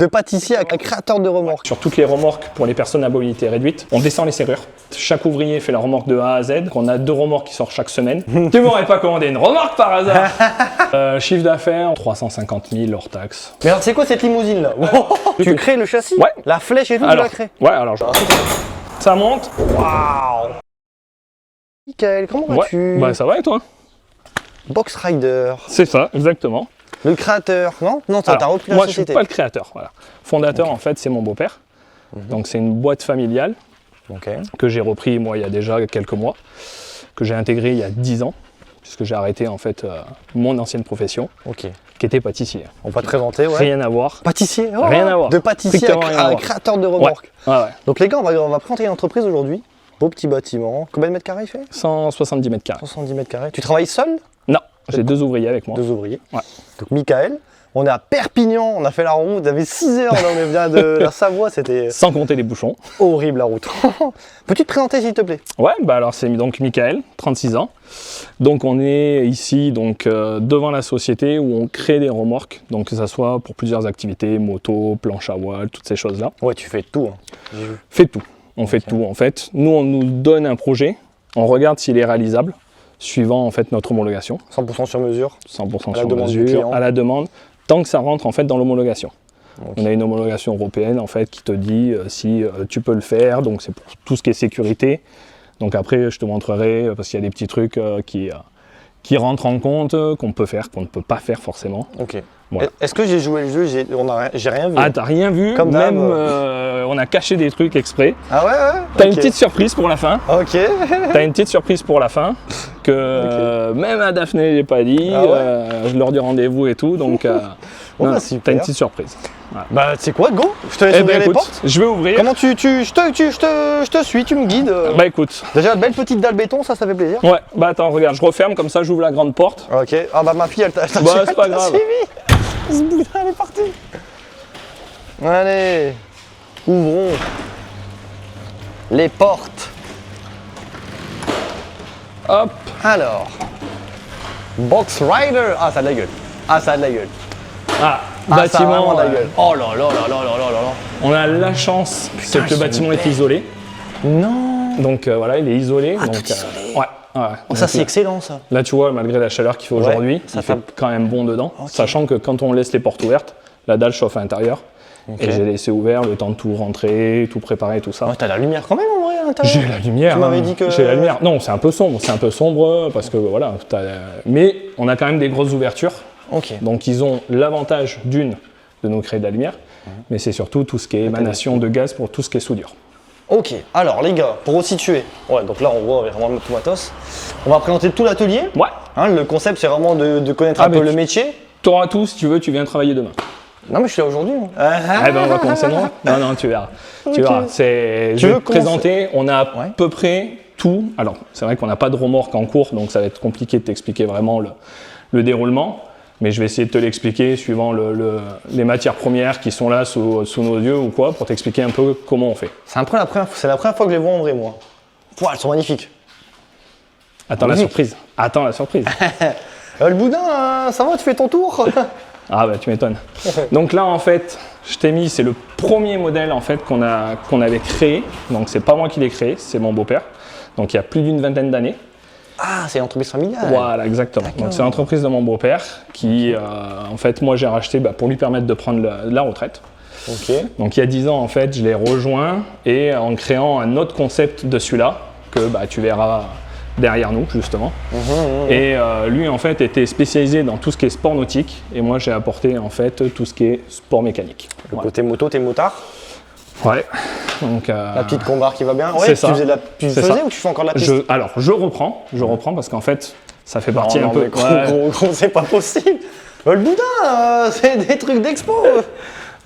De pâtissier à créateur de remorques. Sur toutes les remorques pour les personnes à mobilité réduite, on descend les serrures. Chaque ouvrier fait la remorque de A à Z. On a 2 remorques qui sortent chaque semaine. Tu m'aurais pas commandé une remorque par hasard? Chiffre d'affaires 350 000 hors taxe. Mais alors c'est quoi cette limousine là? Tu crées le châssis? Ouais. La flèche et tout, tu la crées? Ouais, alors ça monte. Waouh! Michael, comment vas-tu? Bah ça va et toi? Box Rider. C'est ça, exactement. Le créateur, non? Non, t'as repris la moi, société. je suis pas le créateur. Voilà. Fondateur, en fait, c'est mon beau-père. Donc, c'est une boîte familiale que j'ai repris, moi, il y a déjà quelques mois, que j'ai intégré il y a 10 ans, puisque j'ai arrêté, en fait, mon ancienne profession, qui était pâtissier. On va te présenter, ouais. Rien à voir. Pâtissier, rien à voir. De pâtissier à créateur de remorques. Ouais. Donc, les gars, on va présenter l'entreprise aujourd'hui. Beau petit bâtiment. Combien de mètres carrés il fait? 170 mètres carrés. 170 mètres carrés. Tu travailles seul? Non, j'ai 2 ouvriers avec moi. 2 ouvriers. Ouais. Donc, Michael. On est à Perpignan, on a fait la route, on avait 6 heures, là, on vient de la Savoie, c'était... Sans compter les bouchons. Horrible la route. Peux-tu te présenter s'il te plaît? Ouais, bah alors c'est donc Michael, 36 ans. Donc on est ici donc, devant la société où on crée des remorques, donc que ça soit pour plusieurs activités, moto, planche à voile, toutes ces choses-là. Ouais, tu fais tout. Hein. Fait tout, on fait tout en fait. Nous, on nous donne un projet, on regarde s'il est réalisable, suivant en fait notre homologation. 100% sur mesure? 100% sur mesure, à la demande. Tant que ça rentre en fait dans l'homologation. On a une homologation européenne en fait qui te dit si tu peux le faire, donc c'est pour tout ce qui est sécurité. Donc après je te montrerai parce qu'il y a des petits trucs qui rentrent en compte, qu'on peut faire, qu'on ne peut pas faire forcément. Ok. Voilà. Est-ce que j'ai joué le jeu? J'ai rien vu. Ah, t'as rien vu? Comme même on a caché des trucs exprès. Ah ouais? T'as une petite surprise pour la fin. Ok. T'as une petite surprise pour la fin que même à Daphné j'ai pas dit. Lors du rendez-vous et tout, donc t'as une petite surprise. Voilà. Bah tu sais quoi, go. Je te laisse ouvrir les portes. Je vais ouvrir. Comment je te suis, tu me guides. Bah écoute. Déjà belle petite dalle béton, ça fait plaisir. Ouais. Bah attends, regarde, je referme comme ça, j'ouvre la grande porte. Ok. Ah bah ma fille elle t'a bah, c'est pas grave. suivi. Ce boudin elle est partie. Allez. Ouvrons les portes. Hop. Alors. Box Rider. Ah ça a de la gueule. Ah ça a de la gueule. Ah, bâtiment. Ça a de la gueule. Oh là là là là là là là. On a la chance que le bâtiment est isolé. Non. Donc voilà, il est isolé. Ah, donc, tout isolé. Ouais. Oh, ça c'est excellent ça. Là tu vois, malgré la chaleur qu'il fait aujourd'hui, ça fait quand même bon dedans. Sachant que quand on laisse les portes ouvertes, la dalle chauffe à l'intérieur. Et j'ai laissé ouvert le temps de tout rentrer, tout préparer, tout ça. Ouais, t'as la lumière quand même en vrai à l'intérieur. J'ai la lumière. Tu m'avais dit que... J'ai la lumière. Non, c'est un peu sombre parce que voilà. Mais on a quand même des grosses ouvertures. Donc ils ont l'avantage de nous créer de la lumière, mais c'est surtout tout ce qui est émanation de gaz pour tout ce qui est soudure. Ok, alors les gars, pour resituer, donc là on voit vraiment tout matos. On va présenter tout l'atelier. Ouais. Hein, le concept c'est vraiment de connaître un peu le métier. Tu auras tout, si tu veux, tu viens travailler demain. Non mais je suis là aujourd'hui. Eh ben on va commencer non. Non, tu verras. Tu verras. Je vais te présenter, on a à peu près tout. Alors c'est vrai qu'on n'a pas de remorque en cours, donc ça va être compliqué de t'expliquer vraiment le déroulement. Mais je vais essayer de te l'expliquer suivant les matières premières qui sont là sous nos yeux ou quoi, pour t'expliquer un peu comment on fait. C'est la première fois que je les vois en vrai, moi. Elles sont magnifiques. Attends la surprise. Attends la surprise. Le boudin, ça va, tu fais ton tour? Ah bah tu m'étonnes. Donc là en fait, je t'ai mis, c'est le premier modèle en fait qu'on avait créé. Donc c'est pas moi qui l'ai créé, c'est mon beau-père. Donc il y a plus d'une vingtaine d'années. Ah, c'est l'entreprise familiale. Voilà, exactement. Donc c'est l'entreprise de mon beau-père qui, en fait, moi j'ai racheté pour lui permettre de prendre la retraite. Donc il y a 10 ans, en fait, je l'ai rejoint et en créant un autre concept de celui-là que tu verras derrière nous, justement. Et lui, en fait, était spécialisé dans tout ce qui est sport nautique et moi j'ai apporté, en fait, tout ce qui est sport mécanique. Le côté moto, t'es motard? Ouais. Donc, la petite combar qui va bien. Ouais, c'est ça. Tu faisais ou tu fais encore de la piste? Alors, je reprends parce qu'en fait, ça fait partie un peu. Gros, c'est pas possible. Le boudin, c'est des trucs d'expo.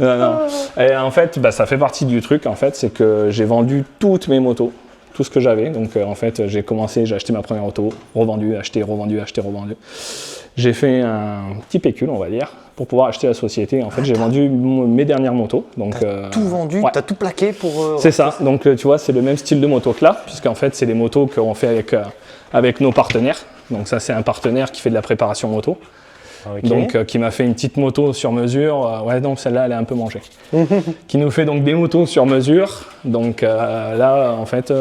Non. Et en fait, ça fait partie du truc. En fait, c'est que j'ai vendu toutes mes motos, tout ce que j'avais. Donc, en fait, j'ai acheté ma première auto, revendu, acheté, revendu. J'ai fait un petit pécule, on va dire, pour pouvoir acheter la société. En fait, j'ai vendu mes dernières motos. Donc, tout vendu, t'as tout plaqué pour... c'est ça. Donc, tu vois, c'est le même style de moto que là, puisqu'en fait, c'est des motos qu'on fait avec nos partenaires. Donc ça, c'est un partenaire qui fait de la préparation moto. Ok. Donc qui m'a fait une petite moto sur mesure. Ouais, donc celle-là, elle est un peu mangée. Qui nous fait donc des motos sur mesure. Donc là, en fait,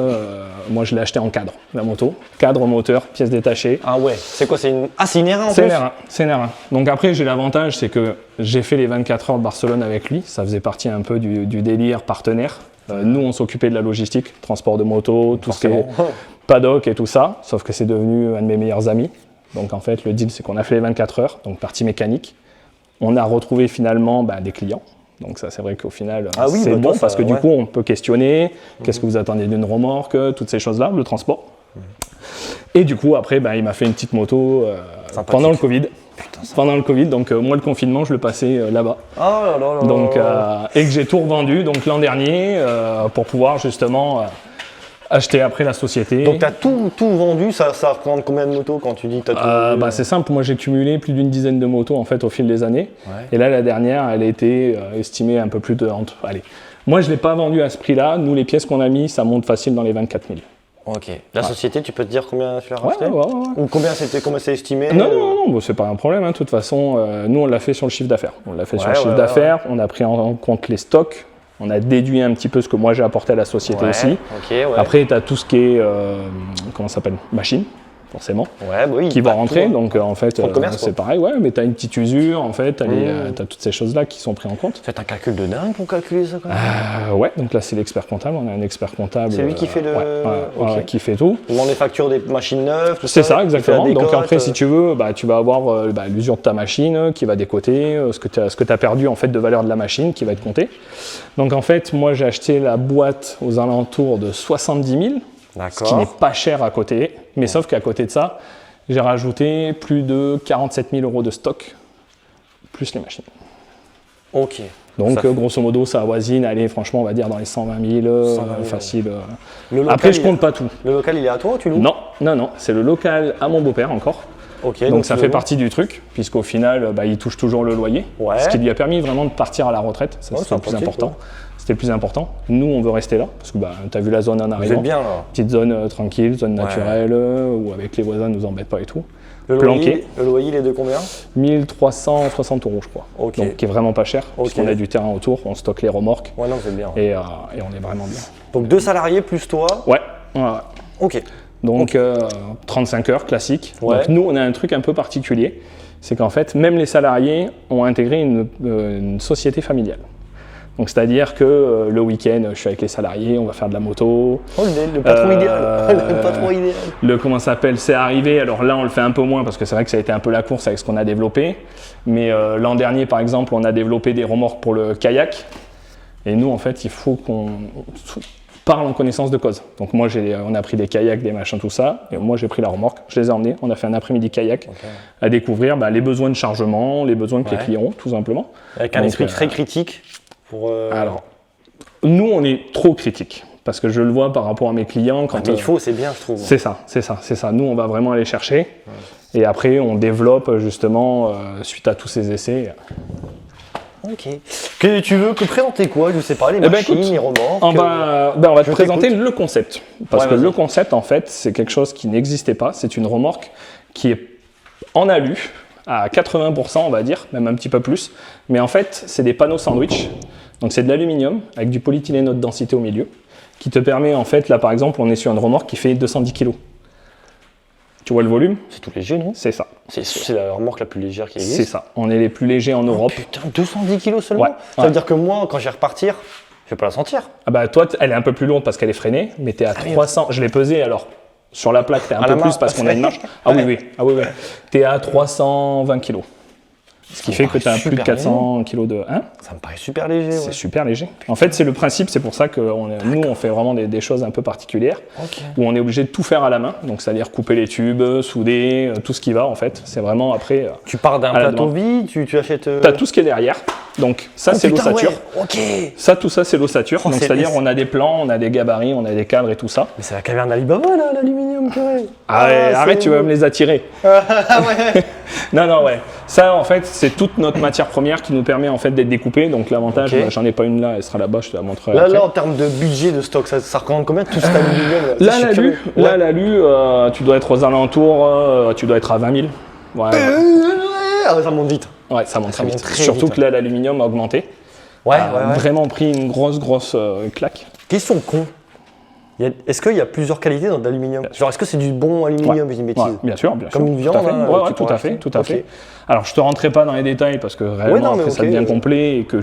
moi je l'ai acheté en cadre, la moto. Cadre, moteur, pièces détachées. Ah ouais, c'est quoi? C'est une R1 en C'est plus? une R1, c'est une R1. Donc après, j'ai l'avantage, c'est que j'ai fait les 24 heures de Barcelone avec lui. Ça faisait partie un peu du délire partenaire. Nous, on s'occupait de la logistique, transport de moto, tout ce qui est paddock et tout ça. Sauf que c'est devenu un de mes meilleurs amis. Donc en fait, le deal, c'est qu'on a fait les 24 heures, donc partie mécanique. On a retrouvé finalement des clients. Donc ça, c'est vrai qu'au final, c'est bon parce que du coup, on peut questionner qu'est-ce que vous attendez d'une remorque, toutes ces choses-là, le transport. Et du coup, après, il m'a fait une petite moto pendant le Covid. Pendant le Covid, donc moi, le confinement, je le passais là-bas. Oh là là là. Donc, et que j'ai tout revendu donc l'an dernier pour pouvoir justement acheter après la société. Donc tu as tout vendu, ça représente combien de motos quand tu dis que tu as tout C'est simple, moi j'ai cumulé plus d'une dizaine de motos en fait au fil des années. Ouais. Et là la dernière, elle a été estimée un peu plus de... Allez, moi je ne l'ai pas vendue à ce prix-là, nous les pièces qu'on a mis, ça monte facile dans les 24 000. Ok. La société, tu peux te dire combien tu l'as racheté? Ouais. Ou combien c'est estimé? Non, c'est pas un problème. De toute façon, nous on l'a fait sur le chiffre d'affaires. On l'a fait sur le chiffre d'affaires, on a pris en compte les stocks. On a déduit un petit peu ce que moi j'ai apporté à la société aussi. Okay, ouais. Après, tu as tout ce qui est, comment ça s'appelle, machine, forcément, qui va rentrer. Donc en fait, c'est pareil, mais tu as une petite usure, en fait, tu as toutes ces choses-là qui sont prises en compte. Faites un calcul de dingue pour calculer ça quand même. Ouais, donc là c'est l'expert comptable, on a un expert comptable. C'est lui qui fait qui fait tout. Il demande les factures des machines neuves, tout ça. C'est ça, exactement. Donc après, si tu veux, tu vas avoir l'usure de ta machine qui va décoter, ce que tu as perdu en fait de valeur de la machine qui va être compté. Donc en fait, moi j'ai acheté la boîte aux alentours de 70 000, ce qui n'est pas cher à côté, mais sauf qu'à côté de ça, j'ai rajouté plus de 47 000 € de stock, plus les machines. Ok. Donc grosso modo, ça avoisine, allez, franchement, on va dire dans les 120 000, facile. Après, je compte pas tout. Le local, il est à toi ou tu loues? Non, c'est le local à mon beau-père encore. Okay, donc ça fait partie du truc, puisqu'au final, il touche toujours le loyer, ce qui lui a permis vraiment de partir à la retraite, ça c'était le plus important. C'était le plus important. Nous, on veut rester là, parce que tu as vu la zone en arrivant. Vous êtes bien là. Petite zone tranquille, zone naturelle, où avec les voisins, ne nous embêtent pas et tout. Le loyer, il est de combien? 1 360 € je crois, donc qui est vraiment pas cher, puisqu'on a du terrain autour, on stocke les remorques, ouais, non, c'est bien. Et on est vraiment bien. Donc 2 salariés plus toi? Ouais. Ok. Donc 35 heures classique. Donc nous, on a un truc un peu particulier, c'est qu'en fait, même les salariés ont intégré une société familiale. Donc c'est-à-dire que le week-end, je suis avec les salariés, on va faire de la moto. Oh, le patron idéal. Le patron idéal. Comment ça s'appelle, c'est arrivé. Alors là, on le fait un peu moins parce que c'est vrai que ça a été un peu la course avec ce qu'on a développé. Mais l'an dernier, par exemple, on a développé des remorques pour le kayak. Et nous, en fait, il faut qu'on parle en connaissance de cause. Donc moi, on a pris des kayaks, des machins, tout ça. Et moi, j'ai pris la remorque, je les ai emmenés. On a fait un après-midi kayak à découvrir les besoins de chargement, les besoins que les clients ont, tout simplement. Avec un esprit très critique. Alors, nous, on est trop critique. Parce que je le vois par rapport à mes clients. Quand mais il faut, c'est bien, je trouve. C'est ça. Nous, on va vraiment aller chercher. Et après, on développe justement, suite à tous ces essais. Ok. Tu veux présenter quoi? Je sais pas, les machines, les remorques. On va te présenter le concept. Parce que le concept, en fait, c'est quelque chose qui n'existait pas. C'est une remorque qui est en alu, à 80%, on va dire, même un petit peu plus. Mais en fait, c'est des panneaux sandwich. Donc c'est de l'aluminium avec du polyéthylène haute densité au milieu, qui te permet, en fait, là par exemple, on est sur une remorque qui fait 210 kg. Tu vois le volume? C'est tout léger, non? C'est ça. C'est la remorque la plus légère qui existe. C'est ça. On est les plus légers en Europe. Putain, 210 kg seulement? Ça veut dire que moi, quand je vais repartir, je vais pas la sentir. Toi, elle est un peu plus lourde parce qu'elle est freinée, mais tu es à 300. Je l'ai pesée alors. Sur la plaque, tu es un peu plus parce qu'on a une marche. Oui. Tu es à 320 kg. Ce qui fait que tu as plus de 400 kg de... Ça me paraît super léger. C'est super léger. En fait, c'est le principe, c'est pour ça que nous, on fait vraiment des choses un peu particulières, où on est obligé de tout faire à la main, donc c'est-à-dire couper les tubes, souder, tout ce qui va en fait. C'est vraiment après... Tu pars d'un plateau vide, tu achètes... Tu as tout ce qui est derrière. Donc ça, c'est l'ossature. Tout ça, c'est l'ossature. Donc c'est-à-dire, on a des plans, on a des gabarits, on a des cadres et tout ça. Mais c'est la caverne d'Alibaba, là, l'aluminium, purée. Arrête, tu vas me les attirer. Non, ça, en fait, c'est toute notre matière première qui nous permet en fait d'être découpée. Donc l'avantage, j'en ai pas une là, elle sera là-bas, je te la montrerai. Là, en termes de budget de stock, ça représente combien tout cet aluminium? L'alu, tu dois être aux alentours, tu dois être à 20 000. Ouais. ça monte vite. Ouais, ça monte très vite. très Surtout vite, que là, l'aluminium a augmenté. Ouais, a vraiment pris une grosse claque. Question con. Est-ce qu'il y a plusieurs qualités dans de l'aluminium? Genre, est-ce que c'est du bon aluminium, je dis une bêtise? Bien sûr. Comme une viande, tout à fait. Alors, je te rentrerai pas dans les détails parce que réellement, après, ça devient complet et que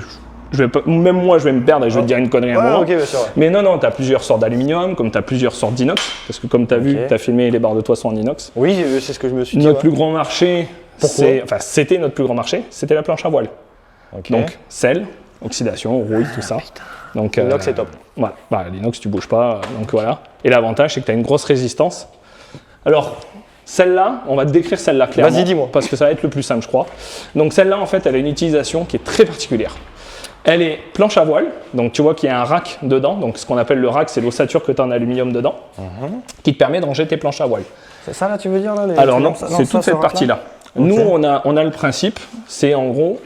même moi, je vais me perdre et je vais te dire une connerie à un moment. Bien sûr, Mais non, tu as plusieurs sortes d'aluminium, comme tu as plusieurs sortes d'inox, parce que comme tu as vu, tu as filmé, les barres de toit sont en inox. Oui, c'est ce que je me suis dit. Notre plus grand marché, c'était notre plus grand marché, c'était la planche à voile. Donc, sel, oxydation, rouille, tout ça. Donc, l'inox, c'est top. Voilà, l'inox, tu bouges pas, donc voilà. Et l'avantage, c'est que tu as une grosse résistance. Alors, celle-là, on va te décrire celle-là clairement. Vas-y, dis-moi. Parce que ça va être le plus simple, je crois. Donc, celle-là, en fait, elle a une utilisation qui est très particulière. Elle est planche à voile, donc tu vois qu'il y a un rack dedans. Donc, ce qu'on appelle le rack, c'est l'ossature que tu as en aluminium dedans, qui te permet de ranger tes planches à voile. C'est ça, là, tu veux dire là, Alors, non, c'est toute cette partie-là. Nous, on a le principe, c'est en gros,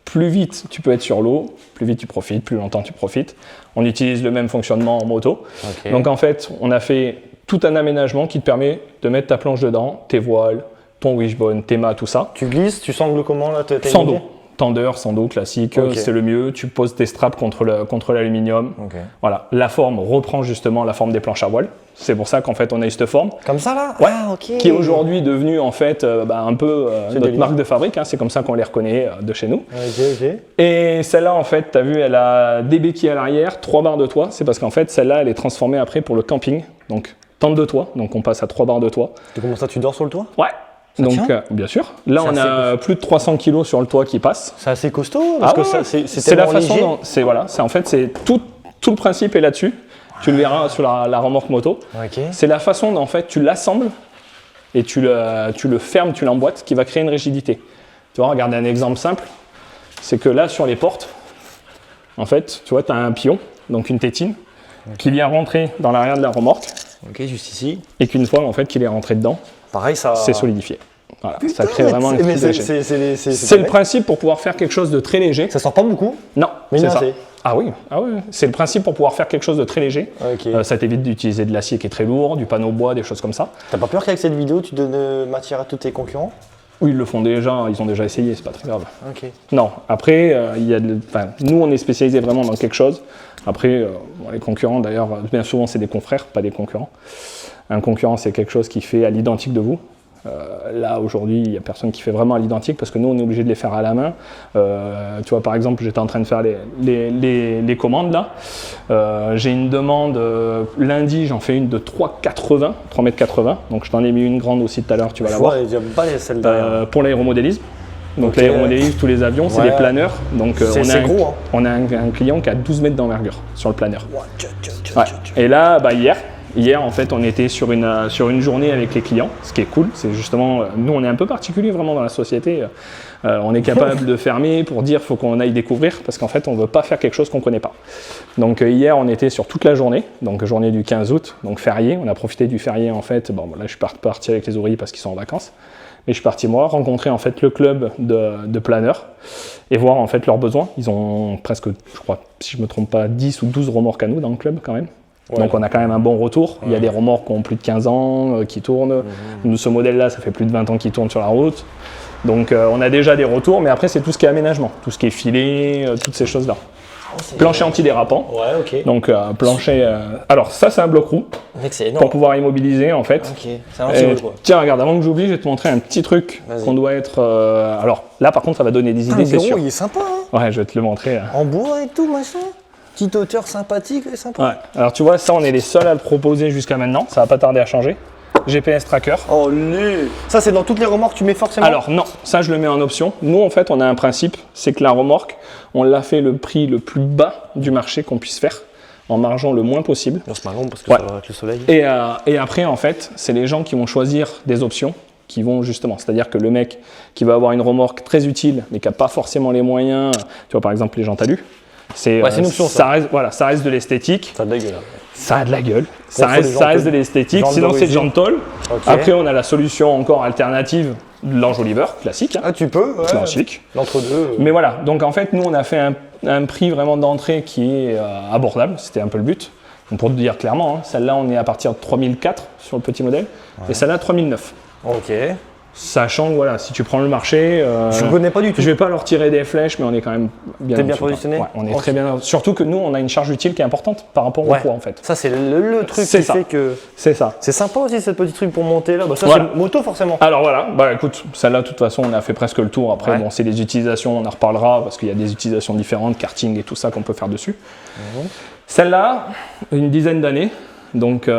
plus vite tu peux être sur l'eau, plus vite tu profites, plus longtemps tu profites. On utilise le même fonctionnement en moto. Donc en fait, on a fait tout un aménagement qui te permet de mettre ta planche dedans, tes voiles, ton wishbone, tes mâts, tout ça. Tu glisses, tu sangles comment là? Sans dos. Tendeur, sans dos, classique, c'est le mieux. Tu poses tes straps contre l'aluminium. Voilà. La forme reprend justement la forme des planches à voile. C'est pour ça qu'en fait on a eu cette forme. Comme ça là? Ouais. Qui est aujourd'hui devenue en fait un peu notre marque de fabrique. Hein. C'est comme ça qu'on les reconnaît de chez nous. Et celle-là en fait, tu as vu, elle a des béquilles à l'arrière, 3 barres de toit. C'est parce qu'en fait celle-là elle est transformée après pour le camping. Donc tente de toit. Donc on passe à 3 barres de toit. Et comment ça, tu dors sur le toit? Ouais. Donc, bien sûr. Là, on a plus de 300 kg sur le toit qui passe. C'est assez costaud parce que c'est la façon dont c'est tout le principe est là-dessus. Tu le verras sur la remorque moto. C'est la façon dont en fait tu l'assembles et tu le fermes, tu l'emboîtes, qui va créer une rigidité. Tu vois, regarde un exemple simple. C'est que là, sur les portes, en fait, tu vois, tu as un pion, donc une tétine, qui vient rentrer dans l'arrière de la remorque. Juste ici. Et qu'une fois en fait qu'il est rentré dedans, pareil, c'est solidifié. Voilà, putain, ça crée vraiment une truc léger. C'est le principe pour pouvoir faire quelque chose de très léger. Ça sort pas beaucoup? Non, mais c'est ça. Ah oui. C'est le principe pour pouvoir faire quelque chose de très léger. Ça t'évite d'utiliser de l'acier qui est très lourd, du panneau bois, des choses comme ça. T'as pas peur qu'avec cette vidéo, tu donnes matière à tous tes concurrents? Oui, ils le font déjà, ils ont déjà essayé, c'est pas très grave. Non, après, nous on est spécialisé vraiment dans quelque chose. Après, les concurrents d'ailleurs, bien souvent c'est des confrères, pas des concurrents. Un concurrent, c'est quelque chose qui fait à l'identique de vous. Là, aujourd'hui, il n'y a personne qui fait vraiment à l'identique parce que nous, on est obligé de les faire à la main. Tu vois, par exemple, j'étais en train de faire les commandes là. J'ai une demande, lundi, j'en fais une de 3,80 m. Donc, je t'en ai mis une grande aussi tout à l'heure, tu vas la voir. Pour l'aéromodélisme. Donc, l'aéromodélisme, tous les avions, c'est des planeurs. Donc, on a un client qui a 12 mètres d'envergure sur le planeur. Et là, Hier, en fait, on était sur une journée avec les clients, ce qui est cool. C'est justement, nous, on est un peu particulier vraiment dans la société. On est capable de fermer pour dire qu'il faut qu'on aille découvrir, parce qu'en fait, on ne veut pas faire quelque chose qu'on ne connaît pas. Donc hier, on était sur toute la journée, donc journée du 15 août, donc férié. On a profité du férié, en fait. Bon, là, je suis parti avec les ouvriers parce qu'ils sont en vacances. Mais je suis parti, moi, rencontrer en fait le club de planeurs et voir en fait leurs besoins. Ils ont presque, je crois, si je ne me trompe pas, 10 ou 12 remorques à nous dans le club quand même. Donc on a quand même un bon retour. Il y a des remorques qui ont plus de 15 ans qui tournent. Nous, ce modèle-là, ça fait plus de 20 ans qu'il tourne sur la route. Donc on a déjà des retours, mais après c'est tout ce qui est aménagement, tout ce qui est filet, toutes ces choses-là. Plancher antidérapant. Donc plancher. Alors ça c'est un bloc roue pour pouvoir immobiliser en fait. C'est un anti-roule, quoi. Tiens, regarde, avant que j'oublie, je vais te montrer un petit truc qu'on doit être. Alors là par contre ça va donner des idées, c'est sûr. Il est sympa. Ouais, je vais te le montrer. En bois et tout machin. Petite hauteur sympathique et sympa. Ouais. Alors tu vois, ça on est les seuls à le proposer jusqu'à maintenant, ça va pas tarder à changer. GPS tracker. Oh lui. Ça c'est dans toutes les remorques, tu mets forcément? Alors non, ça je le mets en option. Nous en fait on a un principe, c'est que la remorque, on l'a fait le prix le plus bas du marché qu'on puisse faire, en margeant le moins possible. C'est marrant parce que ça va avec le soleil. Et après en fait, c'est les gens qui vont choisir des options qui vont justement, c'est-à-dire que le mec qui va avoir une remorque très utile mais qui n'a pas forcément les moyens, tu vois par exemple les gens talus. C'est une option, ça reste de l'esthétique. Ça a de la gueule. Ça a de la gueule. Ça reste de l'esthétique. Sinon, c'est Jean Toll. Après, on a la solution encore alternative de l'enjoliveur classique. Ah, tu peux, classique. L'entre-deux. Mais voilà. Donc, en fait, nous, on a fait un prix vraiment d'entrée qui est abordable. C'était un peu le but. Donc, pour te dire clairement, celle-là, on est à partir de 3004 sur le petit modèle. Et celle-là, 3009. Ok. Sachant que voilà, si tu prends le marché, Je ne connais pas du tout. je vais pas leur tirer des flèches, mais on est quand même bien. T'es bien au-dessus, quoi. positionné. Ouais, on est très bien. Surtout que nous, on a une charge utile qui est importante par rapport au poids en fait. Ça, c'est le truc C'est qui ça. fait que. C'est ça. C'est sympa aussi, cette petite truc pour monter là. Bah, ça, Voilà. c'est moto forcément. Alors voilà, bah écoute, celle-là, de toute façon, on a fait presque le tour. Après, Ouais. bon, c'est les utilisations, on en reparlera parce qu'il y a des utilisations différentes, karting et tout ça qu'on peut faire dessus. Celle-là, une dizaine d'années. Donc,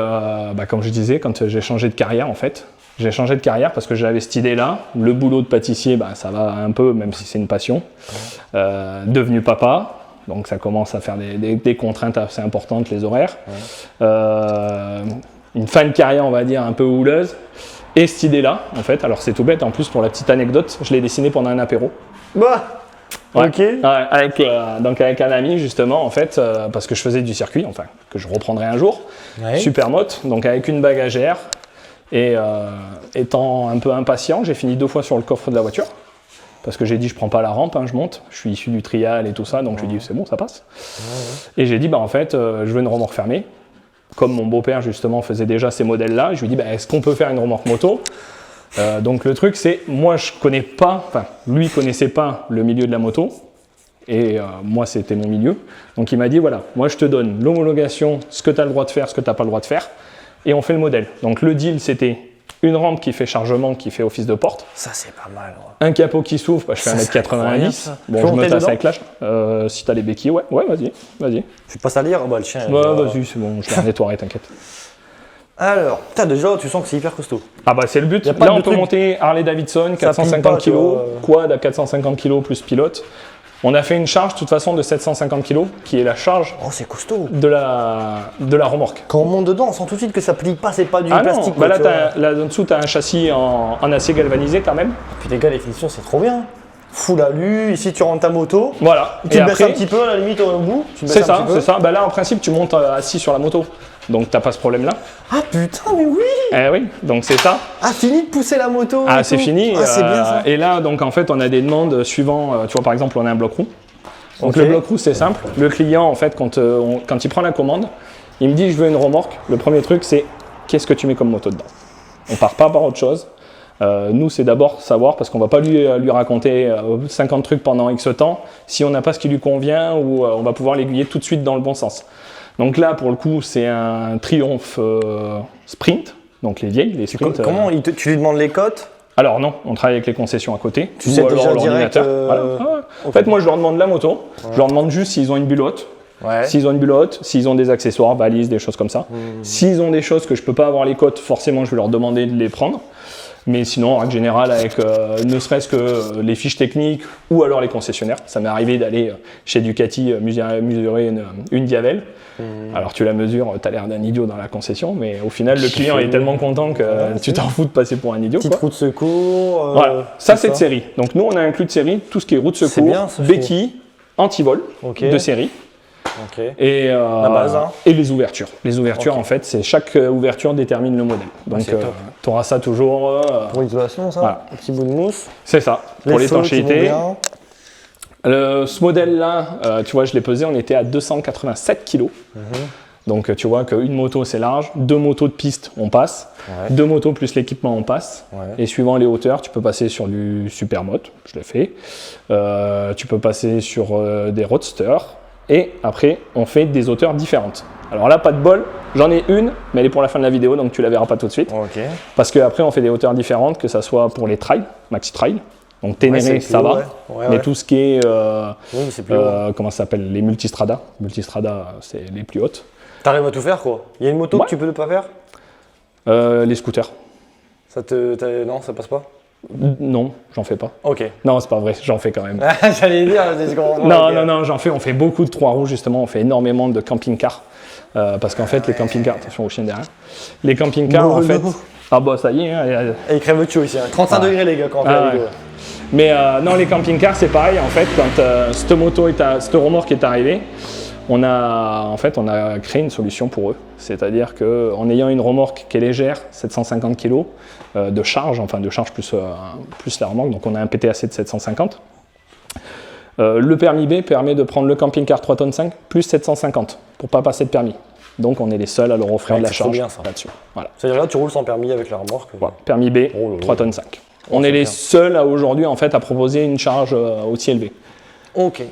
comme je disais, quand j'ai changé de carrière en fait. J'ai changé de carrière parce que j'avais cette idée-là. Le boulot de pâtissier, ça va un peu, même si c'est une passion. Devenu papa, donc ça commence à faire des contraintes assez importantes, les horaires. Une fin de carrière, on va dire, un peu houleuse. Et cette idée-là, en fait, alors c'est tout bête, en plus pour la petite anecdote, je l'ai dessinée pendant un apéro. Bah Ouais. ok. Ouais, avec un ami justement, en fait, parce que je faisais du circuit, enfin, que je reprendrai un jour. Ouais. Supermote, donc avec une bagagère. Et étant un peu impatient, j'ai fini 2 fois sur le coffre de la voiture. Parce que j'ai dit, je prends pas la rampe, je monte. Je suis issu du trial et tout ça, donc je lui ai dit, c'est bon, ça passe. Et j'ai dit, en fait, je veux une remorque fermée. Comme mon beau-père, justement, faisait déjà ces modèles-là, je lui ai dit, est-ce qu'on peut faire une remorque moto? Donc le truc, c'est, moi, je connais pas, lui connaissait pas le milieu de la moto. Et moi, c'était mon milieu. Donc il m'a dit, voilà, moi, je te donne l'homologation, ce que tu as le droit de faire, ce que tu n'as pas le droit de faire. Et on fait le modèle. Donc le deal, c'était une rampe qui fait chargement, qui fait office de porte. Ça, c'est pas mal. Ouais. Un capot qui s'ouvre, je fais Ça, c'est incroyable, 1m90. ça. Bon, Tu je me montais tasse dedans avec l'âge. Si t'as les béquilles, ouais, vas-y. Tu passes à lire, le chien. Ouais, vas-y, c'est bon, je la nettoierai, t'inquiète. Alors, déjà, tu sens que c'est hyper costaud. Ah c'est le but. Y a pas Là, de on peut truc- monter Harley Davidson, Ça plie 450 pas, tu kg, vois. quad à 450 kg plus pilote. On a fait une charge, de toute façon, de 750 kg, qui est la charge Oh, c'est costaud. de la remorque. Quand on monte dedans, on sent tout de suite que ça plie pas, c'est pas du Ah non, plastique. là, tu vois. là en dessous, tu as un châssis en acier galvanisé quand même. Puis les gars, les finitions, c'est trop bien. Full alu, ici tu rentres ta moto. Voilà. Tu Et baisses après, un petit peu à la limite au bout. Tu baisses c'est un ça, petit peu. c'est ça. Là, en principe, tu montes assis sur la moto. Donc, t'as pas ce problème-là. Ah putain, mais oui. Eh oui, donc c'est ça. Ah, fini de pousser la moto. Ah, et c'est tout. fini. Ah, c'est bien ça. Et là, donc en fait, on a des demandes suivant. Tu vois, par exemple, on a un bloc roux. Donc Ok. le bloc roux, c'est simple. Le client, en fait, quand il prend la commande, il me dit, je veux une remorque. Le premier truc, c'est qu'est-ce que tu mets comme moto dedans. On part pas par autre chose. Nous, c'est d'abord savoir, parce qu'on va pas lui raconter 50 trucs pendant X temps, si on n'a pas ce qui lui convient ou on va pouvoir l'aiguiller tout de suite dans le bon sens. Donc là, pour le coup, c'est un Triumph Sprint, donc les vieilles, les Sprint. Comment tu lui demandes les cotes? Alors non, on travaille avec les concessions à côté. Tu sais ou alors déjà direct, l'ordinateur. Voilà. Ah ouais. En fait, moi, je leur demande la moto. Je leur demande juste s'ils ont une bulotte. Ouais. S'ils ont une bulotte, s'ils ont des accessoires, valises, des choses comme ça. S'ils ont des choses que je peux pas avoir les cotes, forcément, je vais leur demander de les prendre. Mais sinon, en règle générale, avec ne serait-ce que les fiches techniques ou alors les concessionnaires. Ça m'est arrivé d'aller chez Ducati mesurer une Diavel. Alors tu la mesures, tu as l'air d'un idiot dans la concession, mais au final, le client est tellement content que tu t'en fous de passer pour un idiot. Petite Quoi. roue de secours. Voilà, ça c'est de série. Donc nous, on a inclus de série tout ce qui est roue de secours, bien, ça, béquilles, anti-vol Ok. de série. Ok. Et, base, hein. et les ouvertures. Les ouvertures, Ok. en fait, c'est chaque ouverture détermine le modèle. Donc, c'est top. tu auras ça toujours. Pour l'isolation, ça. Voilà. Un petit bout de mousse. C'est ça, pour Les feux qui vont l'étanchéité. bien. Ce modèle-là, tu vois, je l'ai pesé, on était à 287 kg. Donc, tu vois qu'une moto, c'est large. 2 motos de piste, on passe. Ouais. 2 motos plus l'équipement, on passe. Ouais. Et suivant les hauteurs, tu peux passer sur du Supermote, je l'ai fait. Tu peux passer sur des Roadsters. Et après, on fait des hauteurs différentes. Alors là, pas de bol, j'en ai une, mais elle est pour la fin de la vidéo, donc tu la verras pas tout de suite. Ok. Parce qu'après, on fait des hauteurs différentes, que ça soit pour les trails, maxi trail. Donc Ténéré, c'est ça plus haut, va. ouais. Ouais, Mais ouais. tout ce qui est, Oui, mais c'est plus haut. comment ça s'appelle, les multistrada. Multistrada, c'est les plus hautes. T'arrives à tout faire, quoi. Il y a une moto Ouais. que tu peux pas faire? Les scooters. Non, ça passe pas? Non, j'en fais pas. Ok. Non, c'est pas vrai, j'en fais quand même. J'allais dire, c'est ce qu'on. Non, ok. non, j'en fais. On fait beaucoup de 3 roues, justement. On fait énormément de camping-car. Parce qu'en fait, les camping-cars, attention aux chiens derrière. Les camping-cars, en fait. Ah, bah, ça y est. Hein, Et il crève le tuyau ici. 35 degrés, les gars, quand on fait Ah, la ouais. vidéo. Mais non, les camping-cars, c'est pareil. En fait, quand cette remorque est arrivée, on a créé une solution pour eux. C'est-à-dire qu'en ayant une remorque qui est légère, 750 kg de charge, plus la remorque, donc on a un PTAC de 750. Le permis B permet de prendre le camping-car 3 tonnes 5 plus 750 pour pas passer de permis. Donc on est les seuls à leur offrir Ouais, de la c'est trop charge bien, ça. là-dessus. Voilà. C'est-à-dire là, tu roules sans permis avec la remorque. Voilà. Permis B, Oh là là. 3 tonnes 5. On est c'est les bien. seuls aujourd'hui en fait à proposer une charge aussi élevée. Ok.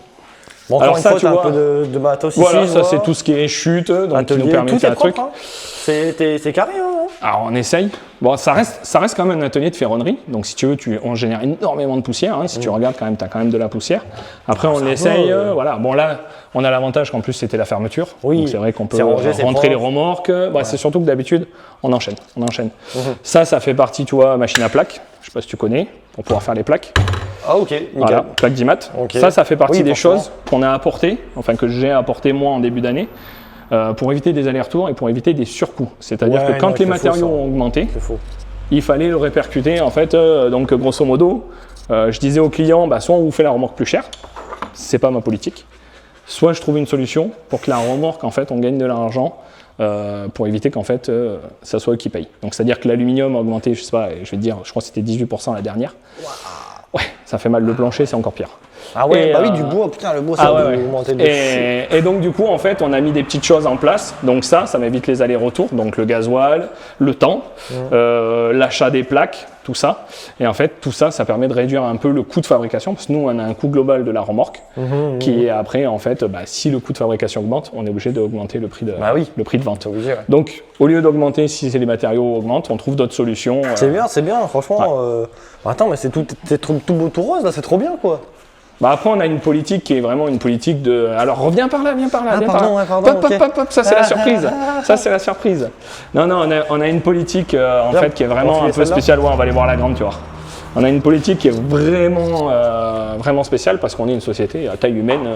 Bon, Alors encore ça, une tu fois, t'as un vois, peu de matos ici. Voilà, je ça vois. c'est tout ce qui est chute, donc qui nous Atelier, permet de tout faire est un truc. propre, hein. C'est carré, hein. Alors on essaye. Bon, ça reste quand même un atelier de ferronnerie. Donc si tu veux, on génère énormément de poussière. Hein. Si tu regardes quand même, tu as quand même de la poussière. Après on essaye. Voilà. Bon là, on a l'avantage qu'en plus c'était la fermeture. Oui. Donc c'est vrai qu'on peut C'est rangé, c'est rentrer les propre. remorques. Bah, c'est surtout que d'habitude, on enchaîne. Ça fait partie, tu vois, machine à plaques. Je sais pas si tu connais, pour pouvoir faire les plaques. Ah ok, nickel. Voilà, plaque d'IMAT. Ok. Ça fait partie Oui, des forcément. choses qu'on a apportées, enfin que j'ai apportées moi en début d'année, pour éviter des allers-retours et pour éviter des surcoûts. C'est-à-dire Ouais, que quand non, les c'est matériaux faux, ça. ont augmenté, C'est faux. il fallait le répercuter en fait. Donc grosso modo, je disais aux clients, bah, soit on vous fait la remorque plus chère, c'est pas ma politique, soit je trouve une solution pour que la remorque en fait on gagne de l'argent. Pour éviter qu'en fait ça soit eux qui payent. Donc c'est-à-dire que l'aluminium a augmenté, je sais pas, je vais te dire, je crois que c'était 18% la dernière. Ouais, ça fait mal le plancher, c'est encore pire. Ah ouais, Et, bah oui, du bois, putain, le bois, ça Ah va ouais, augmenter de ouais. Et donc du coup en fait on a mis des petites choses en place, donc ça m'évite les allers-retours, donc le gasoil, le temps, l'achat des plaques, tout ça. Et en fait tout ça permet de réduire un peu le coût de fabrication, parce que nous on a un coût global de la remorque, qui est après en fait, bah, si le coût de fabrication augmente, on est obligé d'augmenter le prix de, Bah oui. le prix de vente. obligé, ouais. Donc au lieu d'augmenter si les matériaux augmentent, on trouve d'autres solutions. C'est bien, franchement. Attends, mais c'est tout beau, tout rose, là, c'est trop bien, quoi. Bah après, on a une politique qui est vraiment une politique de. Alors, reviens par là, viens par là, Ah, viens pardon, par là. ouais, pardon, Hop, ok. hop, hop, hop, ça c'est la surprise. Ça c'est la surprise. Non, on a une politique en Viens, fait qui est on vraiment fait un peu celle-là. spéciale. Ouais, on va aller voir la grande, tu vois. On a une politique qui est vraiment spéciale parce qu'on est une société à taille humaine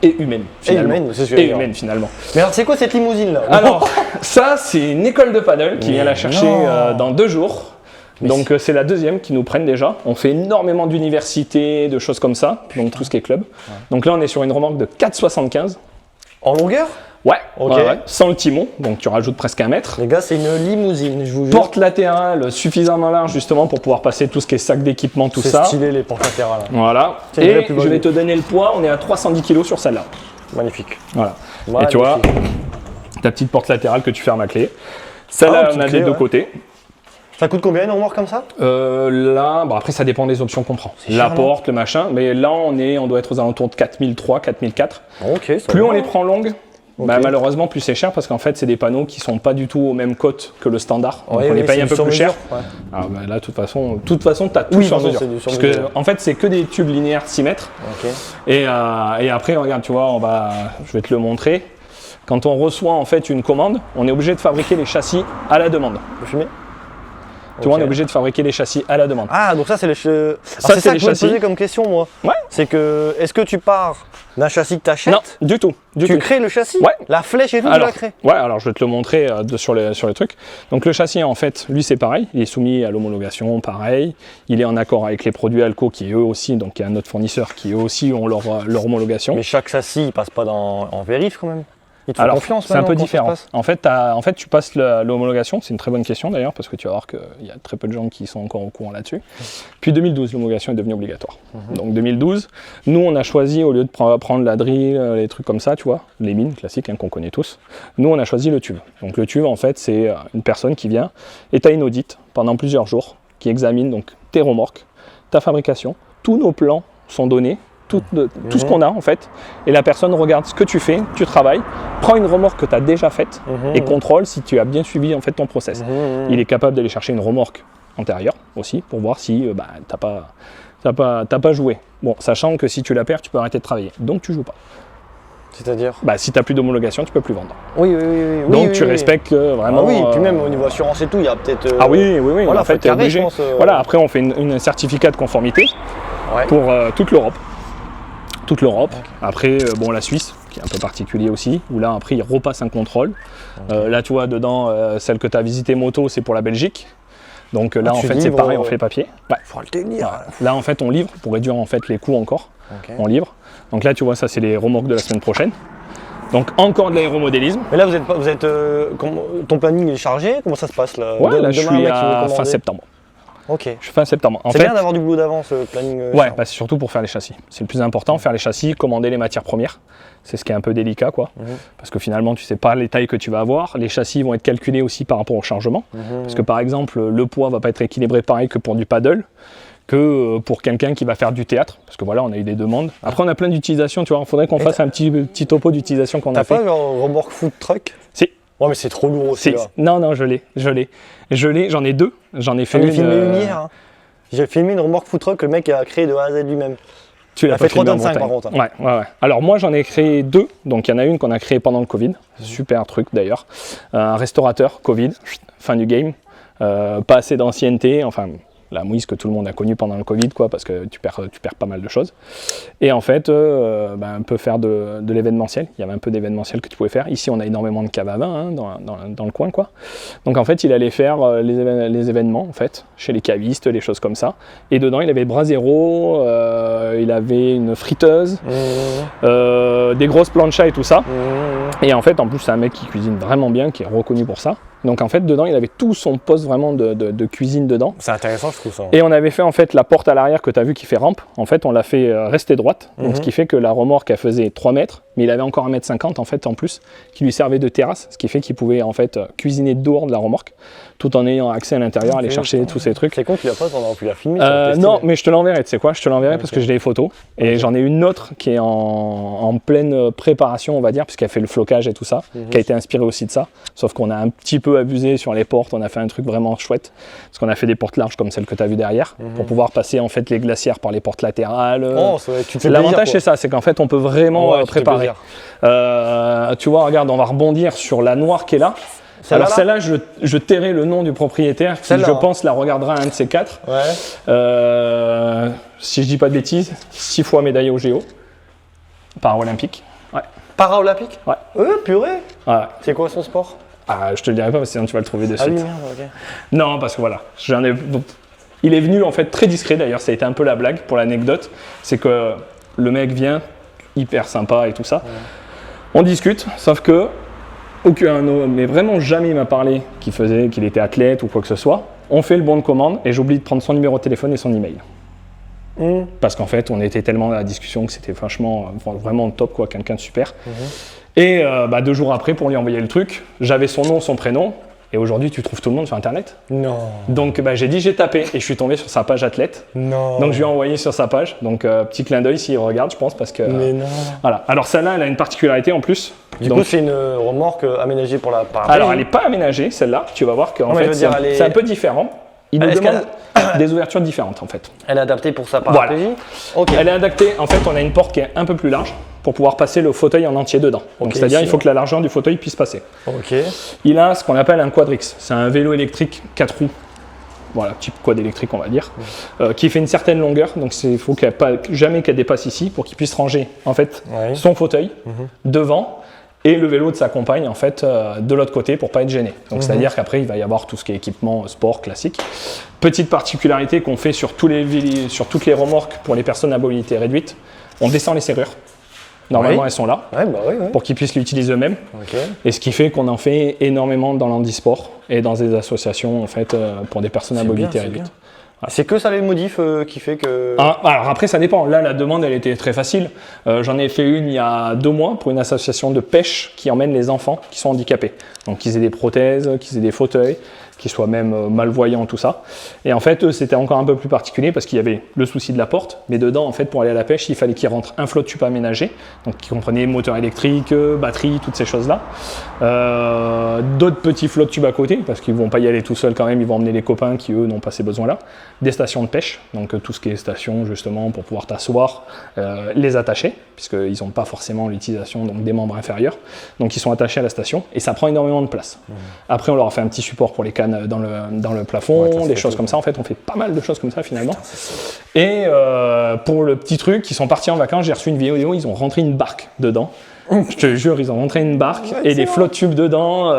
et humaine finalement. humaine, c'est ce que je veux Et dire. humaine finalement. Mais alors, c'est quoi cette limousine, là? Alors, ça c'est une école de paddle qui Mais vient la chercher non. dans 2 jours. Donc c'est la deuxième qui nous prennent déjà. On fait énormément d'universités, de choses comme ça, donc tout ce qui est club. Donc là on est sur une remorque de 4,75. En longueur? Ouais, Ok. ouais, sans le timon, donc tu rajoutes presque 1 mètre. Les gars, c'est une limousine, je vous jure. Porte latérale suffisamment large justement pour pouvoir passer tout ce qui est sac d'équipement, tout C'est ça. stylé, les portes latérales. Voilà. C'est une vraie Et plus-value. je vais te donner le poids, on est à 310 kg sur celle-là. Magnifique. Voilà. Et Magnifique. tu vois, ta petite porte latérale que tu fermes à clé. Celle-là, Ah, on a petite des clé, 2 ouais. côtés. Ça coûte combien une remorque comme ça? Là, bon après ça dépend des options qu'on prend. La cher, non? porte, le machin, mais là on doit être aux alentours de 4003, 4004. Ok, ça Plus va. on les prend longues, bah, Ok. malheureusement plus c'est cher parce qu'en fait c'est des panneaux qui sont pas du tout aux mêmes cotes que le standard. Donc Ouais, on les oui, paye c'est un du peu plus sur-mesure, cher. ouais. Ah, bah, là de toute façon tu as tout Oui, sur de toute mesure. façon, c'est du Parce sur-mesure. que en fait c'est que des tubes linéaires de 6 mètres. Ok. Et après regarde, tu vois, je vais te le montrer. Quand on reçoit en fait une commande, on est obligé de fabriquer les châssis à la demande. Vous fumez? Tu vois, on est obligé de fabriquer les châssis à la demande. Ah, donc ça, c'est les châssis. Ça, C'est c'est ça les que je me châssis. posais comme question, moi. Ouais. C'est que, est-ce que tu pars d'un châssis que tu achètes? Non, du tout. Du Tu tout. crées le châssis? Ouais. La flèche et tout, tu Alors, la crées? ouais, alors je vais te le montrer sur les trucs. Donc le châssis, en fait, lui c'est pareil, il est soumis à l'homologation, pareil. Il est en accord avec les produits Alco qui eux aussi, donc il y a un autre fournisseur qui eux aussi ont leur homologation. Mais chaque châssis, il passe pas en vérif quand même. Ils te font Alors confiance c'est un peu maintenant, différent. comment ça se En fait, tu passes l'homologation, c'est une très bonne question d'ailleurs, parce que tu vas voir qu'il y a très peu de gens qui sont encore au courant là-dessus. Puis 2012, l'homologation est devenue obligatoire. Donc 2012, nous on a choisi, au lieu de prendre la drill, les trucs comme ça, tu vois, les mines classiques hein, qu'on connaît tous, nous on a choisi le tube. Donc le tube en fait c'est une personne qui vient et tu as une audite pendant plusieurs jours, qui examine donc tes remorques, ta fabrication, tous nos plans sont donnés, tout ce qu'on a en fait, et la personne regarde ce que tu fais, tu travailles, prend une remorque que tu as déjà faite et contrôle si tu as bien suivi en fait ton process. Il est capable d'aller chercher une remorque antérieure aussi pour voir si t'as pas joué. Bon, sachant que si tu la perds, tu peux arrêter de travailler, donc tu joues pas. C'est-à-dire? Bah, si tu n'as plus d'homologation, tu peux plus vendre. Oui. Donc oui, tu oui. respectes vraiment. Ah oui, puis même au niveau assurance et tout, il y a peut-être. Ah oui, Voilà, en fait, faut être t'es carré, obligé. je pense, Voilà, après on fait une certificat de conformité Ouais. pour toute l'Europe. Toute l'Europe. Après, bon, la Suisse, qui est un peu particulier aussi, où là, après, il repasse un contrôle. Là, tu vois, dedans, celle que tu as visitée moto, c'est pour la Belgique. Donc là, en tu fait, c'est livres, pareil, on fait les papiers. Ouais. Faudra le tenir. Là, en fait, on livre pour réduire en fait les coûts encore. Ok. On livre. Donc là, tu vois, ça, c'est les remorques de la semaine prochaine. Donc encore de l'aéromodélisme. Mais là, vous êtes ton planning est chargé? Comment ça se passe là? Ouais, là, je Demain, suis un mec qui veut à fin commander. septembre. Ok. Fin septembre. En C'est fait, bien d'avoir du boulot d'avance, le planning. ouais, bah, c'est surtout pour faire les châssis. C'est le plus important, faire les châssis, commander les matières premières. C'est ce qui est un peu délicat, quoi. Parce que finalement, tu sais pas les tailles que tu vas avoir. Les châssis vont être calculés aussi par rapport au chargement. Parce que par exemple, le poids va pas être équilibré pareil que pour du paddle, que pour quelqu'un qui va faire du théâtre. Parce que voilà, on a eu des demandes. Après, on a plein d'utilisations, tu vois. Il faudrait qu'on fasse un petit topo d'utilisation qu'on a fait. T'as pas genre remorque food truck? Si. Ouais, mais c'est trop lourd aussi. Non, je l'ai. J'en ai deux. J'en ai fait J'en ai une. filmé une hier. Hein. J'ai filmé une remorque food truck que le mec a créé de A à Z lui-même. Tu l'as fait filmé 3 en tonnes 5 par Bretagne. contre. Ouais. Alors moi j'en ai créé deux. Donc il y en a une qu'on a créée pendant le Covid. Super truc d'ailleurs. Un restaurateur Covid, fin du game. Pas assez d'ancienneté. Enfin la mouise que tout le monde a connue pendant le Covid, quoi, parce que tu perds pas mal de choses. Et en fait, on peut faire de l'événementiel. Il y avait un peu d'événementiel que tu pouvais faire. Ici, on a énormément de caves à vin hein, dans le coin, quoi. Donc en fait, il allait faire les événements, en fait, chez les cavistes, les choses comme ça. Et dedans, il avait Brasero, il avait une friteuse, des grosses planchas et tout ça. Et en fait, en plus, c'est un mec qui cuisine vraiment bien, qui est reconnu pour ça. Donc en fait, dedans, il avait tout son poste vraiment de cuisine dedans. C'est intéressant, je trouve ça. Et on avait fait en fait la porte à l'arrière que tu as vu qui fait rampe. En fait, on l'a fait rester droite. Donc ce qui fait que la remorque, elle faisait 3 mètres, mais il avait encore 1,50 m en fait en plus, qui lui servait de terrasse. Ce qui fait qu'il pouvait en fait cuisiner dehors de la remorque, tout en ayant accès à l'intérieur, aller chercher tous ces trucs. C'est con, tu l'as pas, on pu la filmer. Non, mais je te l'enverrai, tu sais quoi, je te l'enverrai parce que j'ai les photos. Et j'en ai une autre qui est en pleine préparation, on va dire, puisqu'elle fait le flocage et tout ça, qui a été inspirée aussi de ça. Sauf qu'on a un petit peu abusé sur les portes, on a fait un truc vraiment chouette, parce qu'on a fait des portes larges comme celle que tu as vue derrière, pour pouvoir passer en fait les glacières par les portes latérales. L'avantage c'est ça, c'est qu'en fait on peut vraiment préparer. Tu vois, regarde, on va rebondir sur la noire qui est là. Alors celle-là, je tairai le nom du propriétaire qui, je pense, la regardera un de ces quatre. Si je dis pas de bêtises, 6 fois médaillé au Géo, para-olympique. Ouais. Para-olympique? Ouais. Purée. Ouais. C'est quoi son sport? Je te le dirai pas parce que sinon tu vas le trouver de suite. Ah oui, merde, ok. Non, parce que voilà, il est venu en fait très discret d'ailleurs, ça a été un peu la blague pour l'anecdote. C'est que le mec vient, hyper sympa et tout ça. On discute, sauf que mais vraiment jamais il m'a parlé qu'il était athlète ou quoi que ce soit. On fait le bon de commande et j'oublie de prendre son numéro de téléphone et son email. Parce qu'en fait, on était tellement dans la discussion que c'était vraiment top, quoi, quelqu'un de super. Et 2 jours après, pour lui envoyer le truc, j'avais son nom, son prénom. Et aujourd'hui, tu trouves tout le monde sur Internet. Non. Donc j'ai tapé et je suis tombé sur sa page athlète. Non. Donc je lui ai envoyé sur sa page. Donc petit clin d'œil s'il regarde, je pense, parce que. Mais non. Voilà. Alors celle-là, elle a une particularité en plus. Du coup, c'est une remorque aménagée pour la parapluie. Alors elle n'est pas aménagée, celle-là. Tu vas voir qu'en fait, c'est un peu différent. Il nous demande des ouvertures différentes en fait. Elle est adaptée pour sa parapluie. Voilà. Okay. Elle est adaptée, en fait on a une porte qui est un peu plus large pour pouvoir passer le fauteuil en entier dedans. Donc c'est-à-dire il faut que la largeur du fauteuil puisse passer. Il a ce qu'on appelle un quadrix, c'est un vélo électrique 4 roues. Voilà, type quad électrique on va dire, qui fait une certaine longueur, donc il faut jamais qu'elle dépasse ici pour qu'il puisse ranger en fait son fauteuil devant et le vélo de sa compagne en fait de l'autre côté pour pas être gêné. Donc c'est-à-dire qu'après il va y avoir tout ce qui est équipement sport classique. Petite particularité qu'on fait sur toutes les remorques pour les personnes à mobilité réduite, on descend les serrures. Normalement elles sont là pour qu'ils puissent l'utiliser eux-mêmes. Et ce qui fait qu'on en fait énormément dans l'handisport et dans des associations en fait pour des personnes à mobilité réduite. Voilà. C'est que ça les modifs qui fait que... Alors après ça dépend, là la demande elle était très facile. J'en ai fait une il y a 2 mois pour une association de pêche qui emmène les enfants qui sont handicapés. Donc qu'ils aient des prothèses, qu'ils aient des fauteuils, qu'ils soient même malvoyants, tout ça. Et en fait c'était encore un peu plus particulier parce qu'il y avait le souci de la porte, mais dedans en fait pour aller à la pêche il fallait qu'il rentre un flot tube aménagé, donc qui comprenait moteur électrique, batterie, toutes ces choses-là. D'autres petits flots tubes à côté parce qu'ils vont pas y aller tout seuls quand même, ils vont emmener les copains qui eux n'ont pas ces besoins-là. Des stations de pêche, donc tout ce qui est station justement pour pouvoir t'asseoir, les attacher, puisqu'ils n'ont pas forcément l'utilisation des membres inférieurs, donc ils sont attachés à la station et ça prend énormément de place. Après on leur a fait un petit support pour les cannes dans le plafond, des choses comme ça, en fait on fait pas mal de choses comme ça finalement. Et pour le petit truc, ils sont partis en vacances, j'ai reçu une vidéo, ils ont rentré une barque dedans. Je te jure, ils ont rentré une barque et des flots tubes dedans.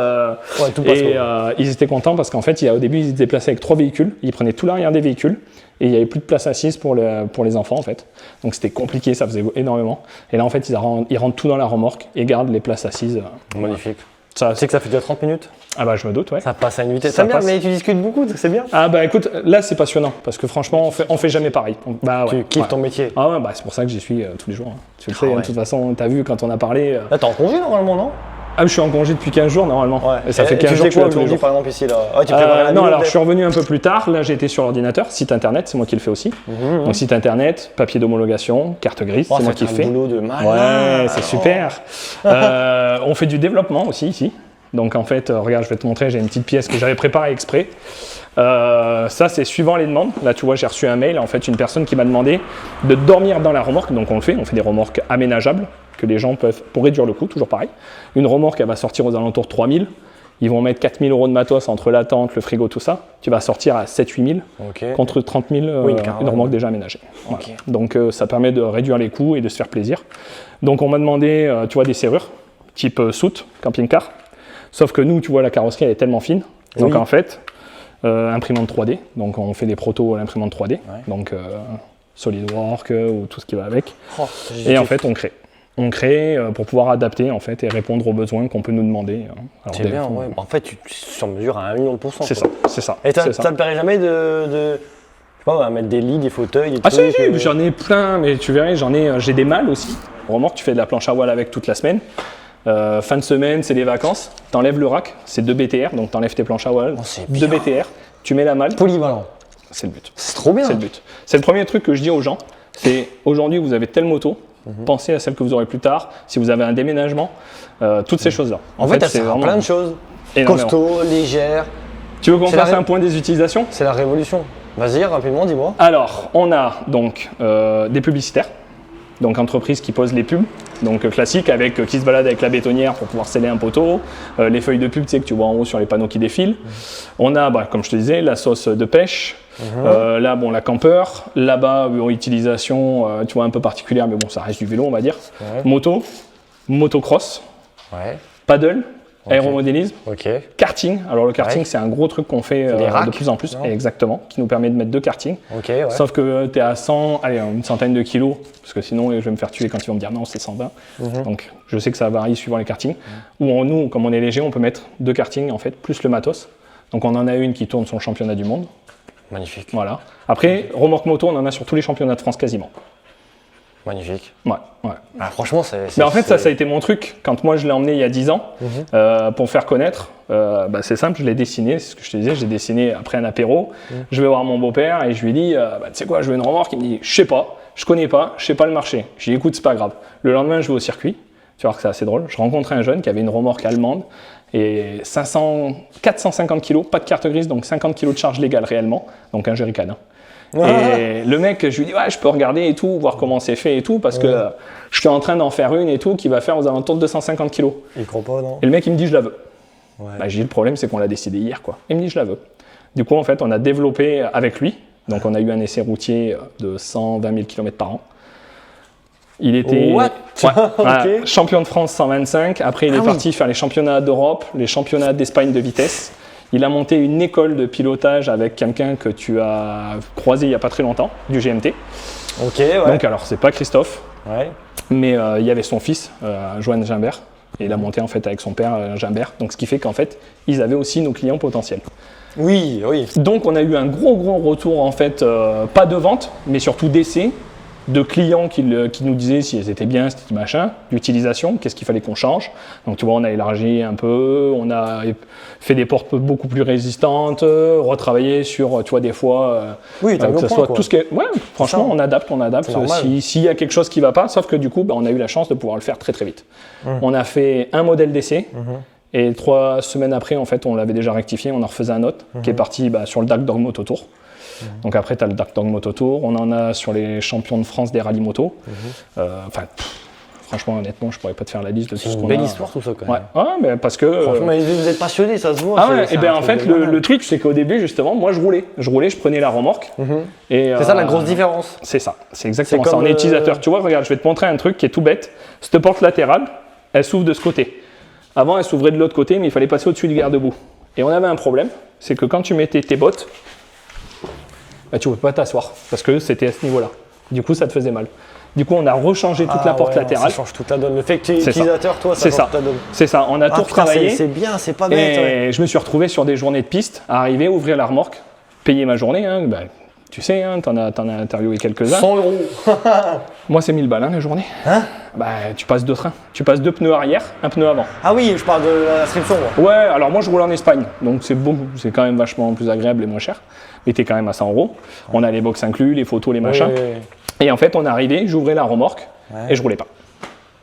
Ils étaient contents parce qu'en fait, au début, ils se déplaçaient avec 3 véhicules. Ils prenaient tout l'arrière des véhicules et il n'y avait plus de place assise pour les enfants en fait. Donc c'était compliqué, ça faisait énormément. Et là, en fait, ils rentrent tout dans la remorque et gardent les places assises. Magnifique. Ça, Tu sais que ça fait déjà 30 minutes. Ah bah je me doute, ouais. Ça passe à une vitesse. Ça C'est bien, passe. mais tu discutes beaucoup, c'est bien. Ah bah écoute, là c'est passionnant parce que franchement on fait jamais pareil. Bah ouais. Tu kiffes ouais. ton métier. Ah ouais, bah c'est pour ça que j'y suis tous les jours. Hein. Tu le sais, ouais. de toute façon, t'as vu quand on a parlé. Là, t'es en congé normalement, non? Ah, je suis en congé depuis 15 jours normalement. Ouais. Et ça fait tu 15 jours que fais je suis quoi là tous les aujourd'hui, jours. par exemple, ici là? Ouais, tu prépares la Non, vidéo, alors je peut-être. suis revenu un peu plus tard. Là, j'ai été sur l'ordinateur, site internet, c'est moi qui le fais aussi. Donc, site internet, papier d'homologation, carte grise, Oh, c'est moi ça qui le fait un fais. boulot de malade. Ouais, c'est super. On fait du développement aussi ici. Donc, en fait, regarde, je vais te montrer, j'ai une petite pièce que j'avais préparée exprès. Ça, c'est suivant les demandes. Là, tu vois, j'ai reçu un mail, en fait, une personne qui m'a demandé de dormir dans la remorque. Donc, on fait des remorques aménageables que les gens peuvent, pour réduire le coût, toujours pareil. Une remorque, elle va sortir aux alentours de 3 000. Ils vont mettre 4 000 € de matos entre la tente, le frigo, tout ça. Tu vas sortir à 7 000 - 8 000 contre 30 000 Oui, une remorque déjà aménagée. Voilà. Ok. Donc ça permet de réduire les coûts et de se faire plaisir. Donc on m'a demandé, tu vois, des serrures type soute, camping-car. Sauf que nous, tu vois, la carrosserie elle est tellement fine. Donc Oui. en fait, imprimante 3D. Donc on fait des protos à l'imprimante 3D. Donc SolidWorks ou tout ce qui va avec. Oh, Et en fait, on crée. On crée pour pouvoir adapter en fait et répondre aux besoins qu'on peut nous demander. Alors, c'est bien, ouais. En fait, tu sur mesure à 1 million %. C'est ça, c'est ça. Et c'est ça te plairait jamais de je sais pas, mettre des lits, des fauteuils, des Ah si, trucs, si, j'en ai plein, mais tu verrais, j'ai des malles aussi. Remorque, tu fais de la planche à voile avec toute la semaine. Fin de semaine, c'est les vacances. T'enlèves le rack, c'est 2 BTR, donc t'enlèves tes planches à voile, Oh, c'est 2 bien. BTR, tu mets la malle, polyvalent. c'est le but. C'est trop bien. C'est le but. C'est le premier truc que je dis aux gens, c'est aujourd'hui vous avez telle moto, pensez à celle que vous aurez plus tard, si vous avez un déménagement, toutes ces choses-là. En fait, elle c'est sert à vraiment plein de choses. énormément. Costaud, légère. Tu veux qu'on C'est la fasse ré- un point des utilisations? C'est la révolution. Vas-y, rapidement, dis-moi. Alors, on a donc des publicitaires, donc entreprises qui posent les pubs, donc classiques, avec qui se baladent avec la bétonnière pour pouvoir sceller un poteau, les feuilles de pub, tu sais, que tu vois en haut sur les panneaux qui défilent. On a, comme je te disais, la sauce de pêche. Là, la camper. Là-bas, utilisation, tu vois, un peu particulière, mais bon, ça reste du vélo, on va dire. Ouais. Moto, motocross, Ouais. paddle, aéromodélisme. Ok. Karting, alors le karting Ouais. c'est un gros truc qu'on fait Des racks, de plus en plus, non exactement, qui nous permet de mettre 2 kartings. Ok, ouais. Sauf que tu es à 100, allez, une centaine de kilos, parce que sinon je vais me faire tuer quand ils vont me dire non, c'est 120. Donc je sais que ça varie suivant les kartings. Ou nous, comme on est léger, on peut mettre 2 kartings en fait, plus le matos. Donc on en a une qui tourne son championnat du monde. Magnifique. Voilà. Après, remorque moto, on en a sur tous les championnats de France quasiment. Magnifique. Ouais, ouais. Ah, franchement, c'est. Mais en fait, ça a été mon truc. Quand moi je l'ai emmené il y a 10 ans, pour faire connaître, c'est simple, je l'ai dessiné, c'est ce que je te disais, j'ai dessiné après un apéro. Je vais voir mon beau-père et je lui dis, tu sais quoi, je veux une remorque. Il me dit, je sais pas, je connais pas, je sais pas le marché. Je lui dis, écoute, c'est pas grave. Le lendemain, je vais au circuit, tu vas voir que c'est assez drôle. Je rencontre un jeune qui avait une remorque allemande et 450 kilos, pas de carte grise, donc 50 kilos de charge légale réellement, donc un jerrycan. Hein. Et le mec, je lui dis, ouais, je peux regarder et tout, voir comment c'est fait et tout, parce que je suis en train d'en faire une et tout, qui va faire aux alentours de 250 kilos. Il croit pas, non? Et le mec, il me dit, je la veux. Ouais. J'ai dit, le problème, c'est qu'on l'a décidé hier, quoi. Il me dit, je la veux. Du coup, en fait, on a développé avec lui, donc on a eu un essai routier de 120 000 km par an. Il était What? Ok. champion de France 125, après il est oui. parti faire les championnats d'Europe, les championnats d'Espagne de vitesse. Il a monté une école de pilotage avec quelqu'un que tu as croisé il n'y a pas très longtemps, du GMT. Ok, ouais. Donc alors, c'est pas Christophe, Ouais. mais il y avait son fils, Joanne Gimbert, et il a monté en fait avec son père, Gimbert. Donc ce qui fait qu'en fait, ils avaient aussi nos clients potentiels. Oui, oui. Donc on a eu un gros retour en fait, pas de vente, mais surtout d'essais, de clients qui nous disaient si elles étaient bien, c'était machin, d'utilisation, qu'est-ce qu'il fallait qu'on change. Donc tu vois, on a élargi un peu, on a fait des portes beaucoup plus résistantes, retravaillé sur, tu vois, des fois, Oui, t'as mis que au ça point, soit quoi. tout ce qui est... Ouais, franchement, ça. on adapte. C'est normal. S'il y a quelque chose qui ne va pas, sauf que du coup, on a eu la chance de pouvoir le faire très très vite. On a fait un modèle d'essai. Et 3 semaines après, en fait, on l'avait déjà rectifié, on en refaisait un autre qui est parti sur le Dark Dog Moto Tour. Donc après, tu as le Dark Dog Moto Tour, on en a sur les champions de France des rallyes moto. Franchement, honnêtement, je pourrais pas te faire la liste de tout C'est ce une qu'on belle a. histoire, tout ça, quand Ouais, même. mais parce que... Franchement, mais vous êtes passionné, ça se voit. Ah ouais, c'est et bien un en truc fait, de malade. le truc, c'est qu'au début, justement, moi, je roulais. Je prenais la remorque. Et, C'est ça la grosse différence. C'est ça, c'est exactement C'est ça. On comme, est utilisateur. Tu vois, regarde, je vais te montrer un truc qui est tout bête. Cette porte latérale, elle s'ouvre de ce côté. Avant, elle s'ouvrait de l'autre côté, mais il fallait passer au-dessus du garde-boue. Et on avait un problème, c'est que quand tu mettais tes bottes, tu ne pouvais pas t'asseoir, parce que c'était à ce niveau-là. Du coup, ça te faisait mal. Du coup, on a rechangé toute la porte latérale. Ça change toute la donne. Le fait que tu es utilisateur, toi, ça change toute la donne. C'est ça, on a tout retravaillé. C'est bien, c'est pas bête. Et je me suis retrouvé sur des journées de piste, à arriver, ouvrir la remorque, payer ma journée. Hein, bah, tu sais, hein, t'en as interviewé quelques-uns. 100 €. Moi, c'est 1000 balles la journée. Hein? Bah, tu passes 2 trains. Tu passes 2 pneus arrière, un pneu avant. Ah oui, je parle de l'inscription. Ouais, alors moi je roule en Espagne, donc c'est quand même vachement plus agréable et moins cher. Mais t'es quand même à 100 €. On a les box inclus, les photos, les machins. Et en fait, on est arrivé, j'ouvrais la remorque et je roulais pas.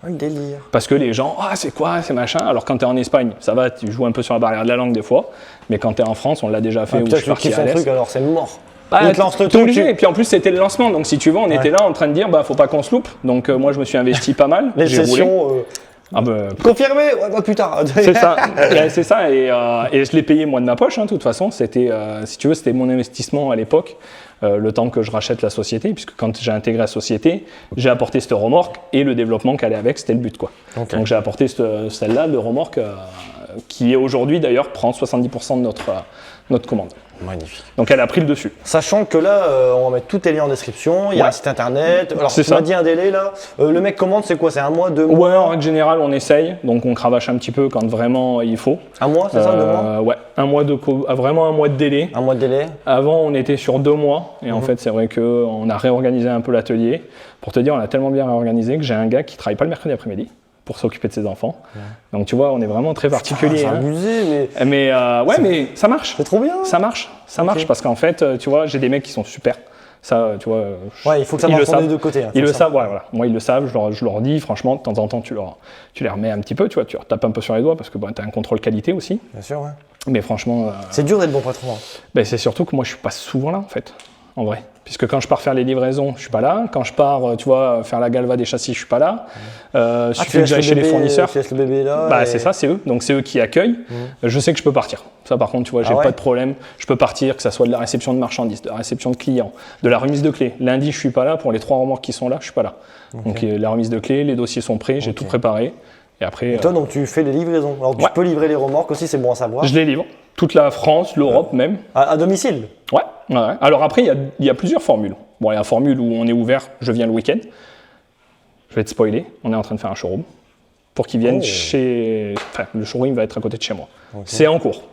Le délire. Parce que les gens, c'est quoi, c'est machin. Alors quand t'es en Espagne, ça va, tu joues un peu sur la barrière de la langue des fois. Mais quand t'es en France, on l'a déjà fait. Putain, tu kiffes un truc, alors c'est mort. Il te lance le truc. Et puis en plus, c'était le lancement. Donc si tu veux, on était là en train de dire, faut pas qu'on se loupe. Donc moi, je me suis investi pas mal. Les sessions. Confirmé, plus tard. C'est ça, c'est ça. Et je l'ai payé moi de ma poche. Hein, de toute façon, c'était, si tu veux, c'était mon investissement à l'époque. Le temps que je rachète la société, puisque quand j'ai intégré la société, j'ai apporté cette remorque et le développement qu'elle allait avec, c'était le but, quoi. Donc j'ai apporté celle-là de remorque qui aujourd'hui d'ailleurs prend 70% de notre commande. Magnifique. Donc elle a pris le dessus. Sachant que là, on va mettre tous tes liens en description, il y a un site internet. Alors tu m'as dit un délai là, le mec commande c'est quoi? C'est 1 mois, 2 mois? Ouais, en règle générale on essaye, donc on cravache un petit peu quand vraiment il faut. 1 mois, c'est ça, 2 mois? Ouais, vraiment 1 mois de délai. 1 mois de délai. Avant on était sur 2 mois, et en fait c'est vrai qu'on a réorganisé un peu l'atelier. Pour te dire, on a tellement bien réorganisé que j'ai un gars qui travaille pas le mercredi après-midi pour s'occuper de ses enfants. Donc tu vois, on est vraiment très particulier. C'est abusé, mais mais ça marche. C'est trop bien. Ça marche parce qu'en fait, tu vois, j'ai des mecs qui sont super. Ça, tu vois. Il faut que ça marche des deux côtés. Hein, ils le savent, voilà. Moi, ils le savent. Je leur dis, franchement, de temps en temps, tu les remets un petit peu, tu vois, tu leur tapes un peu sur les doigts parce que tu as un contrôle qualité aussi. Bien sûr, ouais. Mais franchement. C'est dur d'être bon patron. Hein. C'est surtout que moi, je suis pas souvent là, en fait. En vrai. Puisque quand je pars faire les livraisons, je suis pas là. Quand je pars, tu vois, faire la galva des châssis, je suis pas là. Suffit que j'aille chez les fournisseurs. Tu laisses le bébé là. C'est ça, c'est eux. Donc c'est eux qui accueillent. Je sais que je peux partir. Ça, par contre, tu vois, j'ai pas de problème. Je peux partir, que ça soit de la réception de marchandises, de la réception de clients, de la remise de clés. Lundi, je suis pas là. Pour les 3 remorques qui sont là, je suis pas là. Donc la remise de clés, les dossiers sont prêts, j'ai tout préparé. Et après. Et toi, donc tu fais les livraisons. Alors tu peux livrer les remorques aussi, c'est bon à savoir. Je les livre. Toute la France, l'Europe même. À domicile? Ouais. Alors après, il y a plusieurs formules. Bon, il y a la formule où on est ouvert, je viens le week-end. Je vais te spoiler, on est en train de faire un showroom pour qu'ils viennent le showroom va être à côté de chez moi. C'est en cours.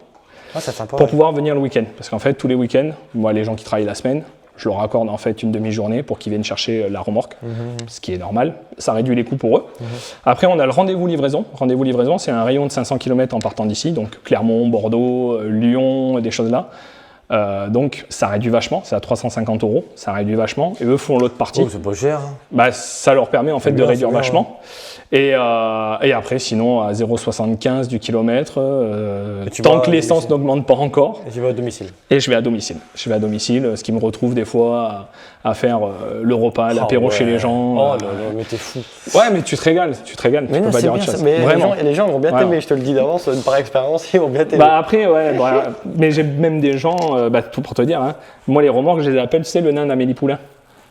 C'est sympa. Pour pouvoir venir le week-end. Parce qu'en fait, tous les week-ends, moi, les gens qui travaillent la semaine, je leur accorde en fait une demi-journée pour qu'ils viennent chercher la remorque, ce qui est normal. Ça réduit les coûts pour eux. Après, on a le rendez-vous livraison. Rendez-vous livraison, c'est un rayon de 500 km en partant d'ici, donc Clermont, Bordeaux, Lyon, des choses là. Donc ça réduit vachement, c'est à 350 €, ça réduit vachement, et eux font l'autre partie. C'est pas cher. Ça leur permet en fait de réduire vachement. Et après, sinon, à 0,75 du kilomètre, tant que l'essence n'augmente pas encore. Et tu vas à domicile. Et je vais à domicile. Je vais à domicile, ce qui me retrouve des fois à faire le repas, l'apéro chez les gens. Oh là là, mais t'es fou. Ouais, mais tu te régales, mais tu peux pas dire autre chose. Mais vraiment. Les gens vont bien t'aimer, je te le dis d'avance, par expérience, ils vont bien t'aimer. Après, mais j'ai même des gens, tout pour te dire, hein, moi les remorques, je les appelle, tu sais, le nain d'Amélie Poulain.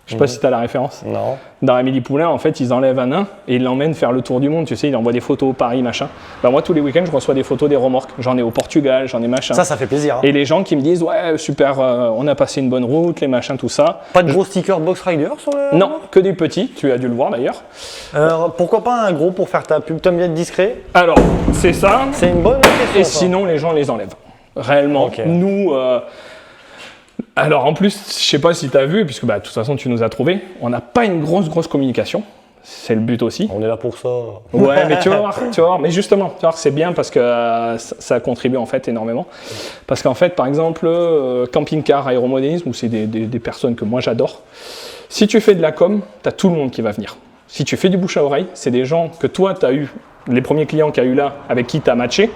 Je sais pas si tu as la référence. Non. Dans Amélie Poulain, en fait, ils enlèvent un nain et ils l'emmènent faire le tour du monde. Tu sais, ils envoient des photos au Paris, machin. Moi, tous les week-ends, je reçois des photos des remorques. J'en ai au Portugal, j'en ai machin. Ça fait plaisir. Hein. Et les gens qui me disent, ouais, super, on a passé une bonne route, les machins, tout ça. Pas de gros stickers Box Rider sur le. Non, que des petits. Tu as dû le voir d'ailleurs. Pourquoi pas un gros pour faire ta pub? T'aimes bien être discret? Alors, c'est ça. C'est une bonne question. Et sinon, les gens les enlèvent. Réellement. Nous. Alors en plus, je sais pas si tu as vu, puisque de toute façon tu nous as trouvés, on n'a pas une grosse communication, c'est le but aussi. On est là pour ça. Ouais, mais tu vas voir, mais justement, tu vas voir, c'est bien parce que ça contribue en fait énormément. Parce qu'en fait, par exemple, camping-car, aéromodélisme, où c'est des personnes que moi j'adore, si tu fais de la com, tu as tout le monde qui va venir. Si tu fais du bouche à oreille, c'est des gens que toi tu as eu, les premiers clients qu'il y a eu là, avec qui tu as matché,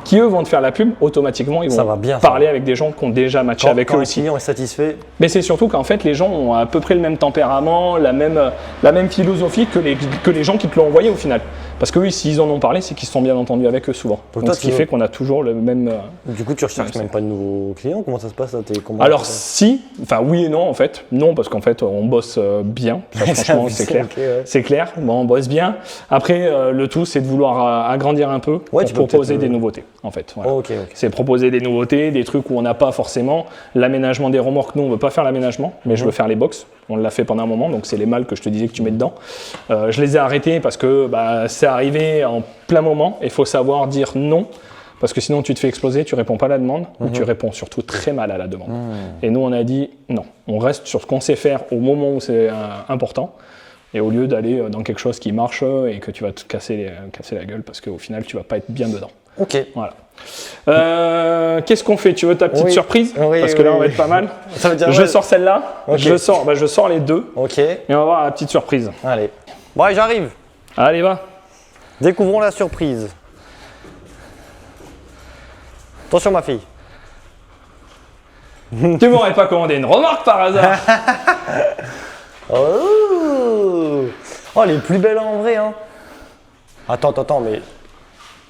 qui eux vont te faire la pub, automatiquement ils vont parler avec des gens qui ont déjà matché avec eux aussi. Quand le client est satisfait. Mais c'est surtout qu'en fait les gens ont à peu près le même tempérament, la même philosophie que les gens qui te l'ont envoyé au final. Parce que oui, s'ils en ont parlé, c'est qu'ils se sont bien entendus avec eux souvent. Donc ce qui fait qu'on a toujours le même. Du coup, tu recherches même pas de nouveaux clients? Comment ça se passe? Alors oui et non en fait. Non, parce qu'en fait on bosse bien. Ça, franchement, c'est clair. Okay, c'est clair. Bon, on bosse bien. Après, le tout c'est de vouloir agrandir un peu pour proposer des nouveautés. En fait, voilà. C'est proposer des nouveautés, des trucs où on n'a pas forcément l'aménagement des remorques. Nous, on veut pas faire l'aménagement, mais je veux faire les box. On l'a fait pendant un moment, donc c'est les mâles que je te disais que tu mets dedans. Je les ai arrêtés parce que c'est arrivé en plein moment et il faut savoir dire non. Parce que sinon tu te fais exploser, tu réponds pas à la demande, ou tu réponds surtout très mal à la demande. Et nous on a dit non, on reste sur ce qu'on sait faire au moment où c'est important. Et au lieu d'aller dans quelque chose qui marche et que tu vas te casser la gueule parce qu'au final tu vas pas être bien dedans. Ok. Voilà. Qu'est-ce qu'on fait? Tu veux ta petite surprise? Oui, parce que là on va être pas mal. Ça veut dire je sors celle-là, okay. je sors les deux. Ok. Et on va voir la petite surprise. Allez. Bon allez, j'arrive. Allez va. Découvrons la surprise. Attention ma fille. Tu m'aurais pas commandé une remorque par hasard? Oh, elle est plus belle en vrai, hein. Attends, mais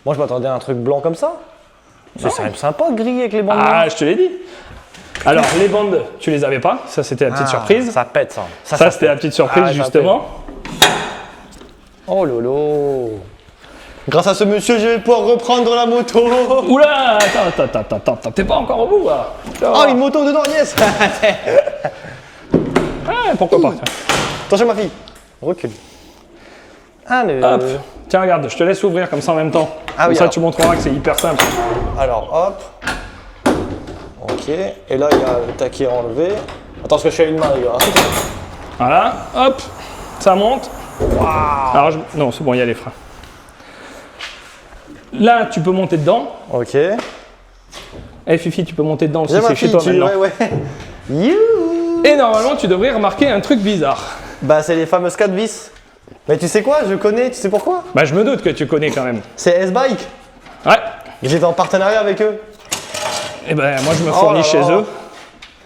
moi je m'attendais à un truc blanc comme ça. C'est quand même sympa, gris avec les bandes. Ah, je te l'ai dit. Alors les bandes, tu les avais pas. Ça c'était la petite surprise. Ça pète ça. Ça c'était la petite surprise justement. Oh lolo. Grâce à ce monsieur, je vais pouvoir reprendre la moto. Oula, attends, t'es pas encore au bout là. Oh, une moto dedans, yes. Pourquoi pas. Attention ma fille, recule. Allez. Hop, tiens regarde, je te laisse ouvrir comme ça en même temps. Comme ça tu montreras que c'est hyper simple. Alors hop. Ok, et là il y a le taquet enlevé. Attends, parce que je suis à une main les gars. Voilà, hop, ça monte. Waouh. Alors non, c'est bon, il y a les freins. Là, tu peux monter dedans. Ok. Fifi, tu peux monter dedans aussi, c'est chez toi maintenant. Ouais. Youhou. Et normalement, tu devrais remarquer un truc bizarre. Bah, c'est les fameuses 4 vis. Mais tu sais quoi, je connais, tu sais pourquoi? Bah, je me doute que tu connais quand même. C'est S-Bike. Ouais. J'étais en partenariat avec eux. Et ben, moi, je me fournis chez eux.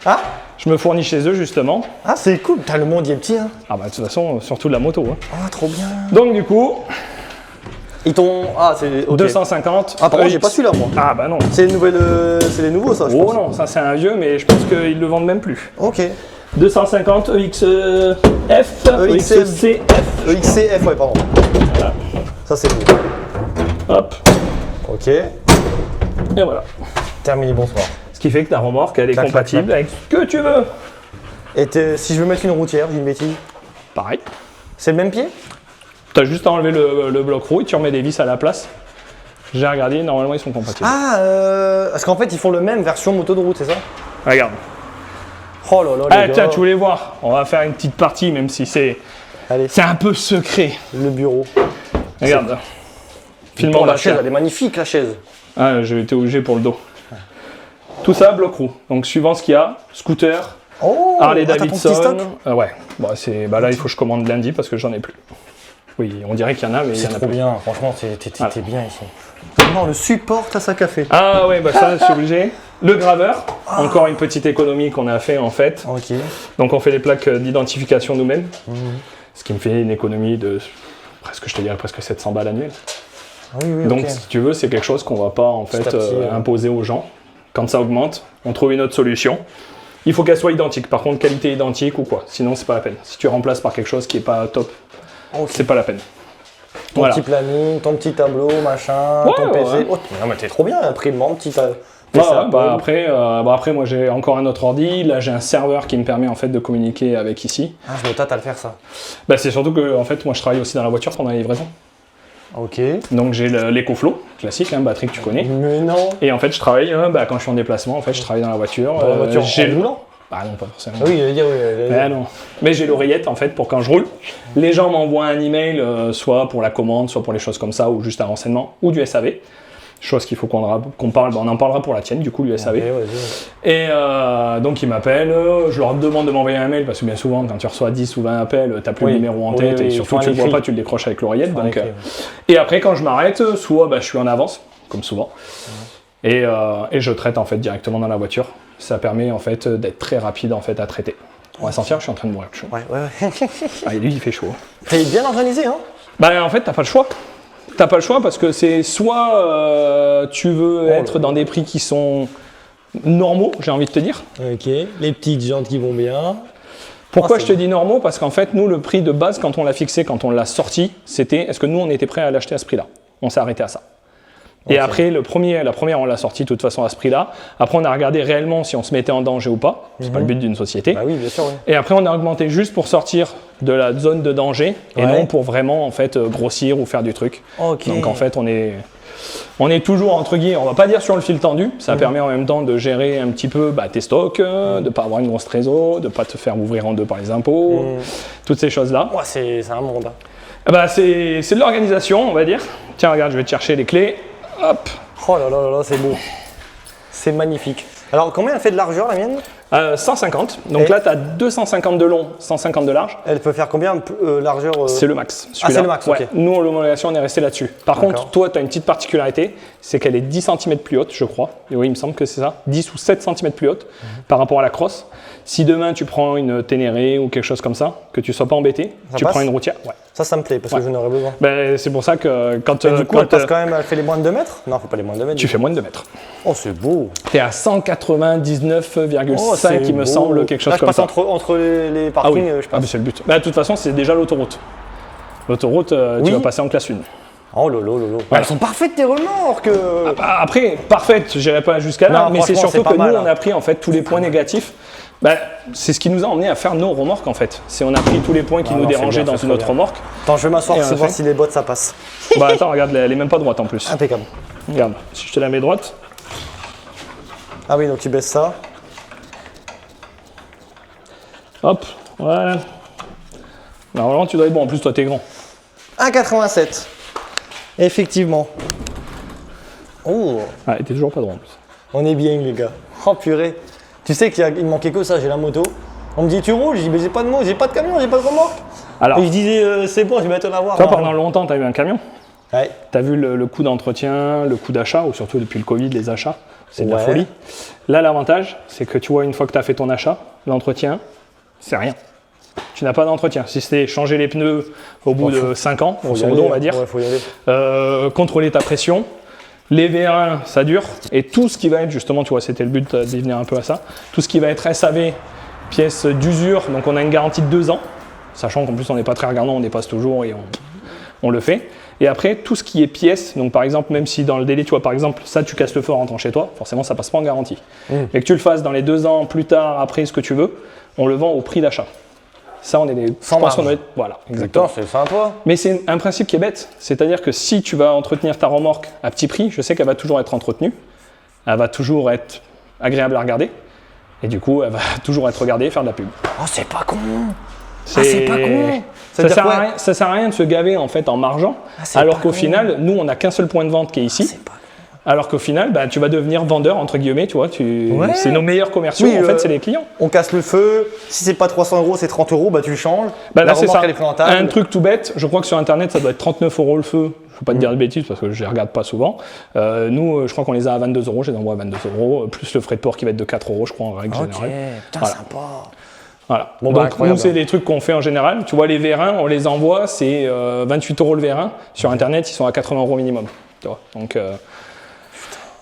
Ah? Je me fournis chez eux, justement. Ah, c'est cool. Putain, le monde, il est petit, hein. Ah, bah, de toute façon, surtout de la moto. Hein. Ah, trop bien. Donc, du coup. Ils t'ont. Ah, c'est. Okay. 250. Ah, par contre, j'ai pas celui-là, moi. Ah, bah non. C'est les nouveaux, ça, je pense. Oh non, ça, c'est un vieux, mais je pense qu'ils le vendent même plus. Ok. 250 EXF, EXCF. EXCF, ouais, pardon. Voilà. Ça, c'est beau. Hop. Ok. Et voilà. Terminé, bonsoir. Ce qui fait que ta remorque, elle est compatible avec ce que tu veux. Et si je veux mettre une routière, j'ai une bêtise. Pareil. C'est le même pied? T'as juste à enlever le bloc roue et tu remets des vis à la place. J'ai regardé, normalement ils sont compatibles. Ah, parce qu'en fait ils font le même version moto de route, c'est ça? Regarde. Oh là là, Ah tiens, tu voulais voir? On va faire une petite partie, même si c'est un peu secret. Le bureau. Regarde. Filmant la chaise, elle est magnifique la chaise. Ah, j'ai été obligé pour le dos. Tout ça, bloc roue. Donc suivant ce qu'il y a, scooter, Harley Davidson. Ouais. Bah, là il faut que je commande lundi parce que j'en ai plus. Oui, on dirait qu'il y en a, mais il y en a plus. C'est trop bien, franchement, t'es bien ici. Non, le support à sa café. Ah ouais, bah ça, je suis obligé. Le graveur, encore une petite économie qu'on a fait en fait. Ok. Donc on fait les plaques d'identification nous-mêmes, ce qui me fait une économie de je te dirais presque 700 balles annuelles. Oui, donc si tu veux, c'est quelque chose qu'on va pas en fait imposer aux gens. Quand ça augmente, on trouve une autre solution. Il faut qu'elle soit identique, par contre qualité identique ou quoi, sinon c'est pas la peine. Si tu remplaces par quelque chose qui est pas top, c'est pas la peine. Ton petit planning, ton petit tableau, machin, ton PC. Ouais. Oh, non mais t'es trop bien, imprimant, petit après moi j'ai encore un autre ordi, là j'ai un serveur qui me permet en fait de communiquer avec ici. Ah, je me tâte à le faire ça. Bah c'est surtout que en fait moi je travaille aussi dans la voiture pendant la livraison. Ok. Donc j'ai l'EcoFlow, classique, batterie que tu connais. Mais non. Et en fait je travaille, quand je suis en déplacement, en fait je travaille dans la voiture. Dans la voiture j'ai le roulant. Bah non, pas forcément. Oui, il dire oui. Non. Mais j'ai l'oreillette en fait pour quand je roule. Les gens m'envoient un email, soit pour la commande, soit pour les choses comme ça, ou juste un renseignement, ou du SAV. Chose qu'il faut qu'on parle, on en parlera pour la tienne, du coup, du SAV. Et donc ils m'appellent, je leur demande de m'envoyer un mail, parce que bien souvent, quand tu reçois 10 ou 20 appels, tu n'as plus le numéro en tête, et surtout tu ne le vois pas, tu le décroches avec l'oreillette. Et après, quand je m'arrête, soit je suis en avance, comme souvent, et je traite en fait directement dans la voiture. Ça permet en fait d'être très rapide en fait à traiter. On va sentir, je suis en train de mourir de chaud. Ouais. Ah, et lui, il fait chaud. T'es bien organisé, hein? Bah en fait, t'as pas le choix. T'as pas le choix parce que c'est soit tu veux être dans des prix qui sont normaux, j'ai envie de te dire. Ok, les petites jantes qui vont bien. Pourquoi je te dis normaux? Parce qu'en fait, nous, le prix de base, quand on l'a fixé, quand on l'a sorti, c'était est-ce que nous, on était prêt à l'acheter à ce prix-là? On s'est arrêté à ça. Et après, la première, on l'a sortie de toute façon à ce prix-là. Après, on a regardé réellement si on se mettait en danger ou pas. C'est pas le but d'une société. Bah oui, bien sûr. Oui. Et après, on a augmenté juste pour sortir de la zone de danger et non pour vraiment en fait grossir ou faire du truc. Ok. Donc en fait, on est toujours entre guillemets, on va pas dire sur le fil tendu. Ça permet en même temps de gérer un petit peu tes stocks, de pas avoir une grosse trésor, de pas te faire ouvrir en deux par les impôts, toutes ces choses-là. Ouais, c'est un monde. C'est de l'organisation, on va dire. Tiens, regarde, je vais te chercher les clés. Hop. Oh là là là, c'est beau. C'est magnifique. Alors, combien elle fait de largeur, la mienne? 150. Donc là, tu as 250 de long, 150 de large. Elle peut faire combien largeur C'est le max. C'est le max, ok. Ouais. Nous, l'homologation, on est resté là-dessus. Par contre, toi, tu as une petite particularité, c'est qu'elle est 10 cm plus haute, je crois. Et oui, il me semble que c'est ça. 10 ou 7 cm plus haute par rapport à la crosse. Si demain, tu prends une Ténéré ou quelque chose comme ça, que tu ne sois pas embêté, tu prends une routière. Ouais. Ça me plaît, parce que j'en aurais besoin. C'est pour ça que quand... du coup, elle fait les moins de 2 mètres? Non, faut pas les moins de 2 mètres. Tu fais moins de 2 mètres. Oh, c'est beau. Tu es à 199,5, il me semble, quelque chose là, comme ça. Je passe entre les parkings, je passe. C'est le but. De toute façon, c'est déjà l'autoroute. L'autoroute, tu vas passer en classe 1. Oh lolo, lolo. Ouais. Elles sont parfaites tes remorques. Après, parfaites, je n'irai pas jusqu'à là, mais c'est surtout que nous, on a pris en fait tous les points négatifs. C'est ce qui nous a emmené à faire nos remorques en fait. On a pris tous les points qui nous dérangeaient dans une autre remorque. Attends, je vais m'asseoir pour voir si les bottes ça passe. Attends, regarde, elle est même pas droite en plus. Impeccable. Regarde, si je te la mets droite. Ah oui, donc tu baisses ça. Hop, voilà. Normalement, tu dois être bon. En plus, toi, t'es grand. 1,87. Effectivement. Oh. Ah, t'es toujours pas droit en plus. On est bien, les gars. Oh purée. Tu sais qu'il me manquait que ça, j'ai la moto. On me dit, tu roules? Je dis, mais j'ai pas de moto, j'ai pas de camion, j'ai pas de remorque. Alors, et je disais, c'est bon, je vais t'en avoir. Toi, pendant longtemps, t'as eu un camion. Ouais. T'as vu le coût d'entretien, le coût d'achat, ou surtout depuis le Covid, les achats. C'est de la folie. Là, l'avantage, c'est que tu vois, une fois que tu as fait ton achat, l'entretien, c'est rien. Tu n'as pas d'entretien. Si c'était changer les pneus au bout de 5 ans, on va dire, faut y aller. Contrôler ta pression, les vérins, ça dure. Et tout ce qui va être, justement, tu vois, c'était le but d'y venir un peu à ça, tout ce qui va être SAV, pièces d'usure, donc on a une garantie de 2 ans, sachant qu'en plus, on n'est pas très regardant, on dépasse toujours et on le fait. Et après, tout ce qui est pièces, donc par exemple, même si dans le délai, tu vois, par exemple, ça, tu casses le feu en rentrant chez toi, forcément, ça passe pas en garantie. Mais que tu le fasses dans les 2 ans, plus tard, après, ce que tu veux, on le vend au prix d'achat. Ça, on est des... Sans marge. Voilà, exactement. Putain, c'est sympa. Mais c'est un principe qui est bête. C'est-à-dire que si tu vas entretenir ta remorque à petit prix, je sais qu'elle va toujours être entretenue. Elle va toujours être agréable à regarder. Et du coup, elle va toujours être regardée et faire de la pub. Oh, c'est pas con. C'est pas con. Ça sert à rien de se gaver en fait en margeant, alors qu'au final, nous, on n'a qu'un seul point de vente qui est ici. Alors qu'au final, tu vas devenir vendeur, entre guillemets, tu vois. C'est nos meilleurs commerciaux, en fait, c'est les clients. On casse le feu. Si c'est pas 300 €, c'est 30 €, tu le changes. Là, c'est ça. Un truc tout bête, je crois que sur Internet, ça doit être 39 € le feu. Je ne veux pas te dire de bêtises parce que je les regarde pas souvent. Nous, je crois qu'on les a à 22 €, je les envoie à 22 €, plus le frais de port qui va être de 4 € je crois, en règle générale. Putain, sympa. Voilà. Donc, nous, c'est des trucs qu'on fait en général. Tu vois, les vérins, on les envoie, c'est 28 € le vérin. Sur Internet, ils sont à 80 € minimum. Tu vois. Donc,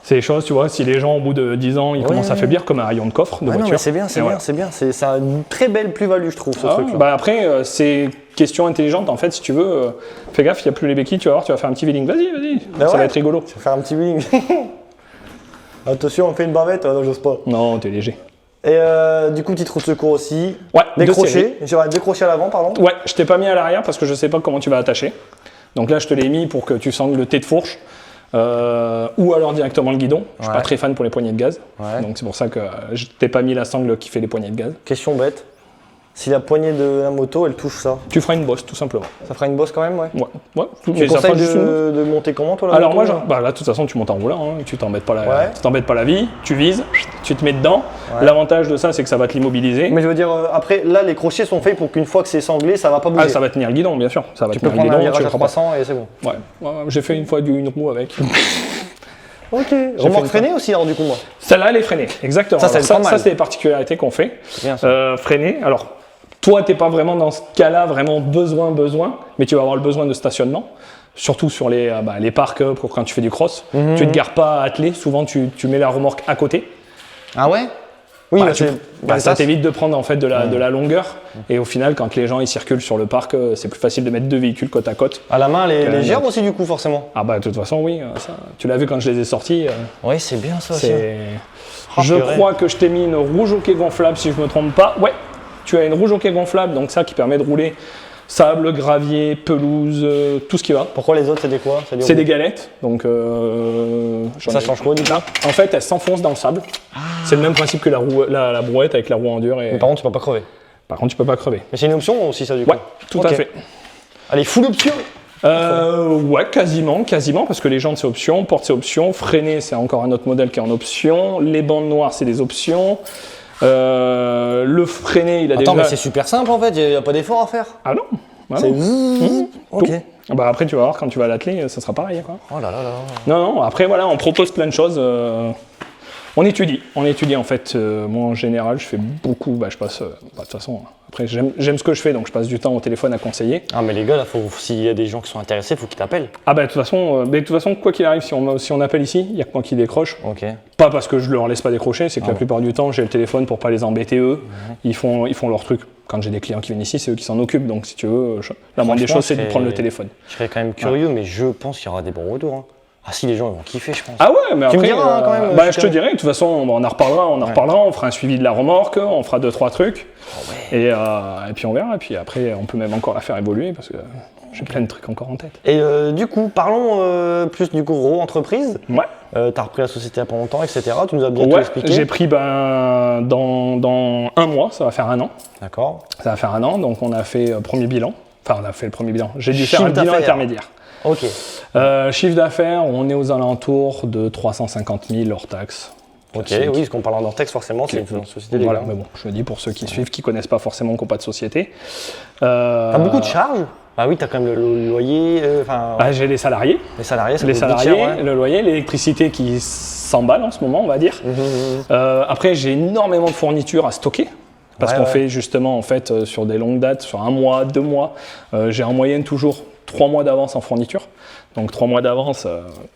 c'est des choses, tu vois, si les gens, au bout de 10 ans, ils commencent à faiblir, comme un rayon de coffre de voiture. Non, mais c'est bien, c'est bien. C'est une très belle plus-value, je trouve, ce truc-là. Après, c'est question intelligente, en fait, si tu veux. Fais gaffe, il n'y a plus les béquilles, tu vas voir, tu vas faire un petit wheeling. Vas-y, ça va être rigolo. Tu vas faire un petit wheeling. Attention, on fait une bavette, non, j'ose pas. Non, t'es léger. Et du coup, petit trou de secours aussi. Ouais, décroché. J'aurais décroché à l'avant, pardon. Ouais, je t'ai pas mis à l'arrière parce que je sais pas comment tu vas attacher. Donc là, je te l'ai mis pour que tu sangles le T de fourche. Ou alors directement le guidon. Je suis pas très fan pour les poignées de gaz. Donc c'est pour ça que je t'ai pas mis la sangle qui fait les poignées de gaz. Question bête. Si la poignée de la moto, elle touche ça. Tu feras une bosse, tout simplement. Ça fera une bosse quand même, ouais. Tu conseilles de monter comment, toi, là? Alors moi, là, de toute façon, tu montes en roulant, hein. Tu t'embêtes pas la vie, tu vises, tu te mets dedans. L'avantage de ça, c'est que ça va te l'immobiliser. Mais je veux dire, après, là, les crochets sont faits pour qu'une fois que c'est sanglé, ça va pas bouger. Ah, ça va tenir le guidon, bien sûr. Ça va tu peux prendre un virage à 300 et c'est bon. Ouais, j'ai fait une fois une roue avec. Ok. Remorque freinée aussi, alors du coup, moi. Celle-là, elle est freinée, exactement. Ça, c'est les particularités qu'on fait. Bien ça. Freinée. Alors, toi, tu n'es pas vraiment dans ce cas-là, vraiment besoin, mais tu vas avoir le besoin de stationnement. Surtout sur les parcs pour quand tu fais du cross. Tu ne te gares pas à atteler. Souvent, tu mets la remorque à côté. Ah ouais? Oui, ça t'évite de prendre en fait de la longueur. Et au final, quand les gens ils circulent sur le parc, c'est plus facile de mettre 2 véhicules côte à côte. À la main, elle est légère aussi du coup, forcément. Ah bah de toute façon, oui. Ça, tu l'as vu quand je les ai sortis. Oui, c'est bien ça aussi. Je crois que je t'ai mis une rouge hockey gonflable, si je me trompe pas. Ouais, tu as une rouge hockey gonflable, donc ça qui permet de rouler sable, gravier, pelouse, tout ce qui va. Pourquoi les autres, c'est des quoi? C'est des galettes, donc ça change quoi du coup? En fait, elles s'enfoncent dans le sable. C'est le même principe que la brouette avec la roue en dur. Mais par contre, tu peux pas crever. Par contre, tu peux pas crever. Mais c'est une option aussi ça du coup? Ouais, tout à fait. Allez, full option. Ouais, quasiment, parce que les jantes c'est option, porte c'est option, freiner c'est encore un autre modèle qui est en option, les bandes noires c'est des options. Le freiner, il a Attends, mais c'est super simple en fait, il n'y a pas d'effort à faire. Ah non, c'est ok. Bah après, tu vas voir, quand tu vas à l'atelier, ça sera pareil. Quoi. Oh là là là. Non, après, voilà, on propose plein de choses. On étudie en fait. Moi, en général, je fais beaucoup. Je passe. De toute façon, après, j'aime ce que je fais, donc je passe du temps au téléphone à conseiller. Ah, mais les gars, là, s'il y a des gens qui sont intéressés, il faut qu'ils t'appellent. Ah, de toute façon, quoi qu'il arrive, si on appelle ici, il n'y a que moi qui décroche. Ok. Pas parce que je leur laisse pas décrocher, c'est que la plupart du temps, j'ai le téléphone pour pas les embêter eux. Ils font leur truc. Quand j'ai des clients qui viennent ici, c'est eux qui s'en occupent. Donc, si tu veux, la moindre des choses, c'est de prendre le téléphone. Je serais quand même curieux, mais je pense qu'il y aura des bons retours. Hein. Ah si, les gens ils vont kiffer, je pense. Ah ouais, mais tu après, me diras quand même. Je te dirai, de toute façon, on en reparlera, on fera un suivi de la remorque, on fera 2-3 trucs, et puis on verra, et puis après, on peut même encore la faire évoluer, parce que j'ai plein de trucs encore en tête. Et du coup, parlons plus du gros entreprise. Ouais. T'as repris la société il n'y a pas longtemps, etc. Tu nous as bien tout expliqué. J'ai pris dans un mois, ça va faire 1 an. D'accord. Ça va faire 1 an, donc on a fait premier bilan. Enfin, on a fait le premier bilan. J'ai dû faire un bilan intermédiaire. Ok. Chiffre d'affaires, on est aux alentours de 350 000 hors taxes. Ok, oui, parce qu'on parle en hors taxe, forcément, c'est une société légale. Voilà, mais bon, je le dis pour ceux qui suivent, qui ne connaissent pas forcément, qui n'ont pas de société. T'as beaucoup de charges? Ah oui, t'as quand même le loyer. J'ai les salariés. Les salariés, ça coûte cher, ouais. Le loyer, l'électricité qui s'emballe en ce moment, on va dire. Après, j'ai énormément de fournitures à stocker. Parce qu'on fait justement, en fait, sur des longues dates, sur 1 mois, 2 mois, j'ai en moyenne toujours 3 mois d'avance en fourniture. Donc 3 mois d'avance,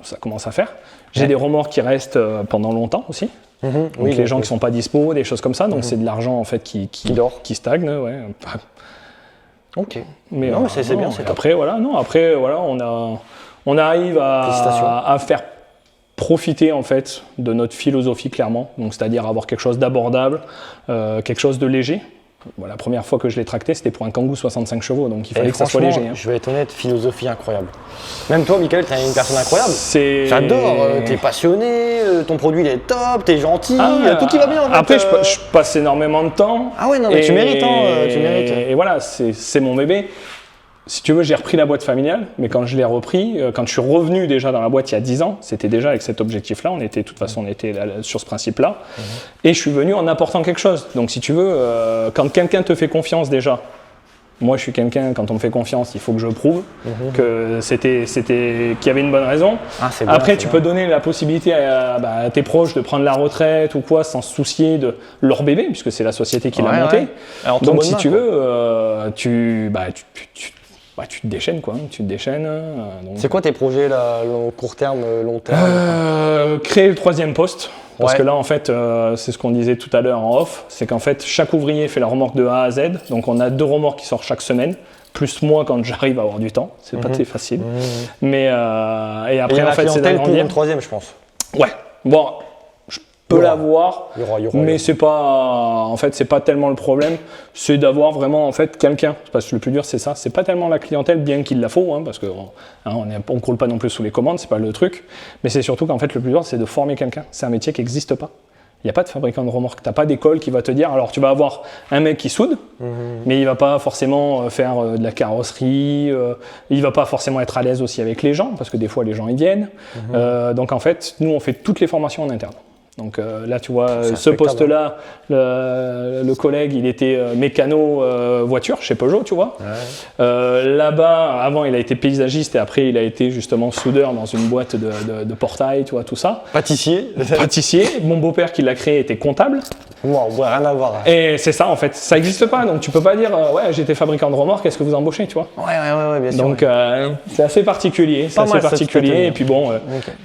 ça commence à faire. J'ai des remorques qui restent pendant longtemps aussi. Donc les gens qui ne sont pas dispo, des choses comme ça. Donc c'est de l'argent en fait qui stagne. Ouais. Ok. Mais c'est bien, c'est top. Après, on arrive à faire profiter en fait de notre philosophie clairement. Donc c'est-à-dire avoir quelque chose d'abordable, quelque chose de léger. Bon, la première fois que je l'ai tracté, c'était pour un Kangoo 65 chevaux, donc il fallait que ça soit léger. Je vais être honnête, philosophie incroyable. Même toi, Michael, t'es une personne incroyable. J'adore, t'es passionné, ton produit il est top, t'es gentil, tout qui va bien en fait. Après, je passe énormément de temps. Ah ouais, non, mais tu mérites, tu mérites. Et voilà, c'est mon bébé. Si tu veux, j'ai repris la boîte familiale, mais quand je l'ai repris, quand je suis revenu déjà dans la boîte il y a 10 ans, c'était déjà avec cet objectif-là, de toute façon on était là, sur ce principe-là, et je suis venu en apportant quelque chose. Donc si tu veux, quand quelqu'un te fait confiance déjà, moi je suis quelqu'un, quand on me fait confiance, il faut que je prouve que qu'il y avait une bonne raison. Après tu peux donner la possibilité à tes proches de prendre la retraite ou quoi, sans se soucier de leur bébé, puisque c'est la société qui l'a monté. Donc si tu veux, tu te déchaînes quoi, C'est quoi tes projets là, court terme, long terme? Créer le 3e poste. Parce que là, en fait, c'est ce qu'on disait tout à l'heure en off, c'est qu'en fait, chaque ouvrier fait la remorque de A à Z. Donc, on a 2 remorques qui sortent chaque semaine, plus moi quand j'arrive à avoir du temps. C'est pas très facile. Mais et après, en fait, c'est d'agrandir. Pour le 3e, je pense. Ouais. Bon, je peux l'avoir, mais c'est pas, en fait, c'est pas tellement le problème. C'est d'avoir vraiment, en fait, quelqu'un. Parce que le plus dur, c'est ça. C'est pas tellement la clientèle, bien qu'il la faut, parce que on croule pas non plus sous les commandes, c'est pas le truc. Mais c'est surtout qu'en fait, le plus dur, c'est de former quelqu'un. C'est un métier qui n'existe pas. Il n'y a pas de fabricant de remorque. Tu n'as pas d'école qui va te dire. Alors, tu vas avoir un mec qui soude, mais il ne va pas forcément faire de la carrosserie. Il ne va pas forcément être à l'aise aussi avec les gens, parce que des fois, les gens, ils viennent. Donc, en fait, nous, on fait toutes les formations en interne. Donc là, tu vois, ce poste-là, le collègue, il était mécano voiture chez Peugeot, tu vois. Là-bas, avant, il a été paysagiste et après, il a été justement soudeur dans une boîte de portail, tu vois, tout ça. Pâtissier. Mon beau-père qui l'a créé était comptable. Wow, rien à voir. Et c'est ça, en fait, ça n'existe pas. Donc tu peux pas dire, ouais, j'étais fabricant de remorques, est-ce que vous embauchez, tu vois. Ouais, bien sûr. Donc c'est assez particulier. Et puis bon,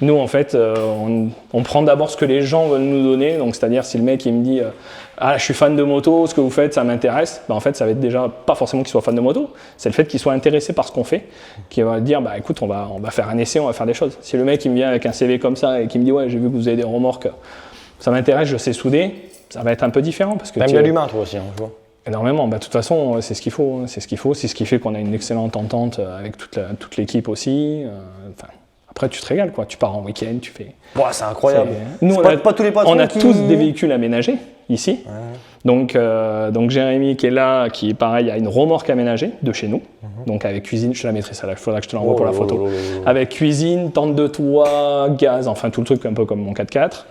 nous, en fait, on prend d'abord ce que les gens gens veulent nous donner. Donc, c'est-à-dire, si le mec il me dit ah, je suis fan de moto, ce que vous faites, ça m'intéresse, en fait, ça va être déjà pas forcément qu'il soit fan de moto, c'est le fait qu'il soit intéressé par ce qu'on fait, qui va dire bah écoute, on va faire un essai, on va faire des choses. Si le mec il me vient avec un CV comme ça et qui me dit ouais, j'ai vu que vous avez des remorques, ça m'intéresse, je sais souder, ça va être un peu différent parce que t'aimes bien l'humain, toi aussi, hein, je vois. Énormément. De toute façon, c'est ce qu'il faut. C'est ce qui fait qu'on a une excellente entente avec toute l'équipe aussi. Après, tu te régales, quoi. Tu pars en week-end, tu fais. C'est incroyable. Nous, pas tous les patrons on a qui... tous des véhicules aménagés ici. Ouais. Donc Jérémy qui est là, qui est pareil, a une remorque aménagée de chez nous. Donc avec cuisine, je te la mettrai ça là, il faudra que je te l'envoie pour la photo. Avec cuisine, tente de toit, gaz, enfin tout le truc un peu comme mon 4x4.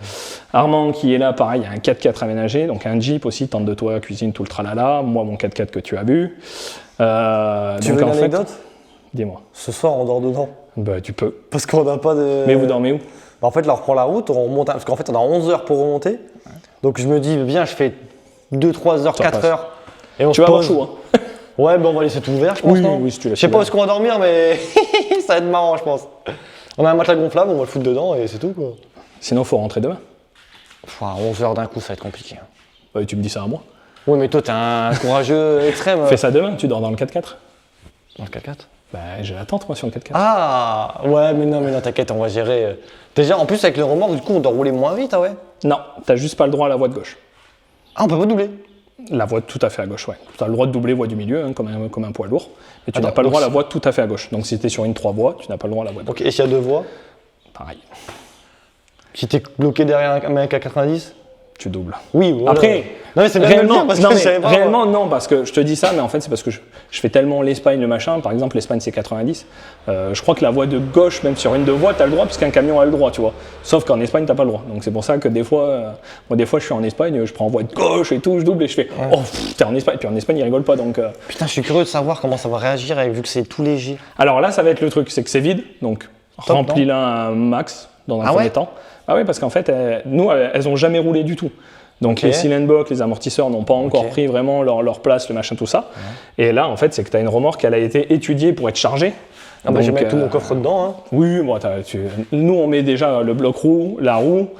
Armand qui est là, pareil, il y a un 4x4 aménagé, donc un Jeep aussi, tente de toit, cuisine, tout le tralala. Moi, mon 4x4 que tu as vu. Tu veux une anecdote ? Dis-moi. Ce soir, on dort dedans. Bah, tu peux. Parce qu'on n'a pas de... Mais vous dormez où ? En fait, là, on reprend la route, on remonte, parce qu'en fait, on a 11 heures pour remonter. Ouais. Donc, je me dis, bien, je fais 2, 3 heures, 4 heures. Et on tu vas avoir chaud, hein. Ouais, on va laisser tout ouvert, je pense. Oui, si tu laisses. Je sais pas où est-ce qu'on va dormir, mais ça va être marrant, je pense. On a un matelas gonflable, on va le foutre dedans et c'est tout, quoi. Sinon, faut rentrer demain. 11 heures d'un coup, ça va être compliqué. Ouais, tu me dis ça à moi. Oui, mais toi, t'es un courageux extrême. Fais ça demain, tu dors dans le 4x4. Dans le 4x4 ? Bah, j'ai la tente, moi, sur le 4x4. Ah, ouais, mais non, t'inquiète, on va gérer. Déjà, en plus, avec le remorque, du coup, on doit rouler moins vite, ah ouais ? Non, t'as juste pas le droit à la voie de gauche. Ah, on peut pas doubler ? La voie tout à fait à gauche, ouais. Tu as le droit de doubler voie du milieu, hein, comme un poids lourd, mais tu n'as pas le droit à la voie tout à fait à gauche. Donc si tu es sur une 3 voies, tu n'as pas le droit à la voie de gauche. Ok, et s'il y a 2 voies ? Pareil. Si t'es bloqué derrière un mec à 90 ? Tu doubles. Oui, voilà. Après, non, mais c'est bien réellement, parce que je savais pas. Réellement, non, parce que je te dis ça, mais en fait, c'est parce que je fais tellement l'Espagne, le machin. Par exemple, l'Espagne, c'est 90. Je crois que la voie de gauche, même sur une 2 voies, tu as le droit, parce qu'un camion a le droit, tu vois. Sauf qu'en Espagne, tu n'as pas le droit. Donc, c'est pour ça que des fois, je suis en Espagne, je prends voie de gauche et tout, je double et je fais t'es en Espagne. Puis en Espagne, ils rigolent pas. Donc, Putain, je suis curieux de savoir comment ça va réagir, vu que c'est tout léger. Alors là, ça va être le truc, c'est que c'est vide. Donc, remplis-la un max dans un premier temps. Ah oui, parce qu'en fait, nous, elles n'ont jamais roulé du tout. Donc les cylinder blocks, les amortisseurs n'ont pas encore pris vraiment leur place, le machin, tout ça. Ouais. Et là, en fait, c'est que tu as une remorque, elle a été étudiée pour être chargée. Ah bah, je vais mettre tout mon coffre dedans. Hein. Oui, bon, nous, on met déjà le bloc roue, la roue.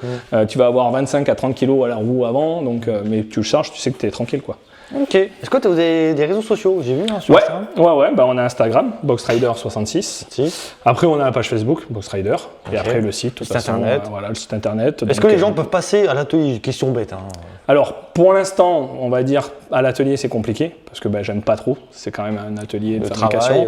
Tu vas avoir 25 à 30 kg à la roue avant, donc, mais tu le charges, tu sais que tu es tranquille, quoi. Ok. Est-ce que tu as des réseaux sociaux ? J'ai vu sur Instagram. Ouais, bah, on a Instagram, BoxRider66. Si. Après, on a la page Facebook, BoxRider. Et après, le site, internet. Voilà, le site internet. Est-ce que les gens peuvent passer à l'atelier ? Question bête. Hein. Alors, pour l'instant, on va dire à l'atelier, c'est compliqué, parce que j'aime pas trop. C'est quand même un atelier de fabrication. Travail,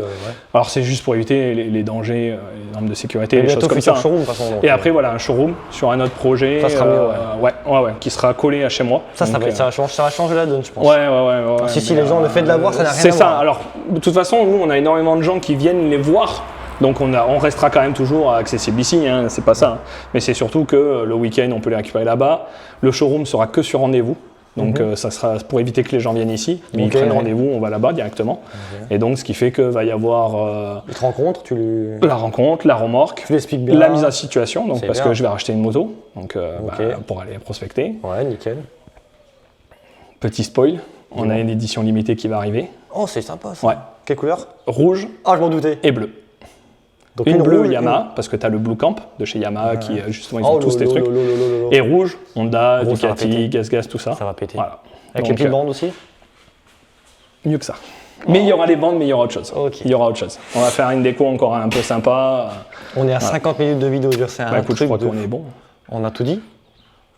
Alors, c'est juste pour éviter les dangers, les normes de sécurité, les choses comme ça. Ça. Showroom, de toute façon, et après, voilà, un showroom sur un autre projet. Ça sera mieux, ouais, qui sera collé à chez moi. Ça va changer la donne, je pense. Ouais. Si les gens le fait de l'avoir, ça n'a rien à voir. C'est ça. Alors, de toute façon, nous, on a énormément de gens qui viennent les voir. Donc on restera quand même toujours accessible ici, hein, c'est pas ça. Hein. Mais c'est surtout que le week-end, on peut les récupérer là-bas. Le showroom sera que sur rendez-vous. Donc ça sera pour éviter que les gens viennent ici. Mais ils prennent rendez-vous, on va là-bas directement. Et donc ce qui fait qu'il va y avoir une rencontre, la rencontre, la remorque, tu l'expliques bien. La mise en situation, donc parce que je vais racheter une moto donc, pour aller prospecter. Ouais, nickel. Petit spoil, on a une édition limitée qui va arriver. Oh, c'est sympa ça. Ouais. Quelle couleur ? Rouge. Ah, je m'en doutais. Et bleu. Donc une bleue Yamaha, parce que tu as le Blue Camp de chez Yamaha qui justement ils ont tous des trucs. Et rouge, Honda, Ducati, Gaz, tout ça. Ça va péter. Voilà. Avec les petites bandes aussi ? Mieux que ça. Mais il y aura les bandes, mais il y aura autre chose. Okay. Il y aura autre chose. On va faire une déco encore un peu sympa. On est à 50 minutes de vidéo, c'est un écoute, je crois qu'on est bon. On a tout dit.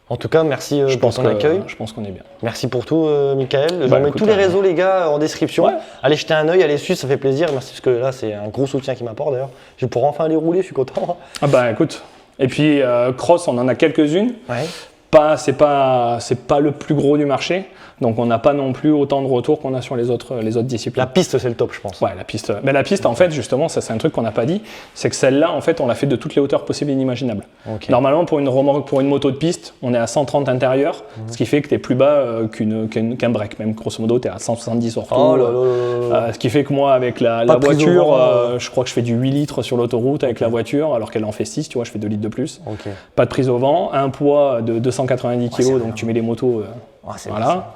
En tout cas, merci pour ton accueil. Je pense qu'on est bien. Merci pour tout, Michael. Je mets tous les réseaux, les gars, en description. Ouais. Allez jeter un œil, allez suivre, ça fait plaisir. Merci, parce que là, c'est un gros soutien qui m'apporte d'ailleurs. Je pourrai enfin aller rouler, je suis content. Ah bah écoute. Et puis, cross, on en a quelques-unes. Ouais. C'est pas le plus gros du marché. Donc on n'a pas non plus autant de retours qu'on a sur les autres disciplines. La piste, c'est le top, je pense. Ouais, la piste. Mais la piste, en fait, justement, ça c'est un truc qu'on n'a pas dit, c'est que celle-là, en fait, on l'a fait de toutes les hauteurs possibles et inimaginables. Okay. Normalement, pour une remorque, pour une moto de piste, on est à 130 intérieur, ce qui fait que tu es plus bas qu'un break. Même grosso modo, tu es à 170 hors tour. Ce qui fait que moi, avec la voiture, je crois que je fais du 8 litres sur l'autoroute avec la voiture, alors qu'elle en fait 6, tu vois, je fais 2 litres de plus. Pas de prise au vent, un poids de 290 kg, donc tu mets les motos Ah, c'est Voilà.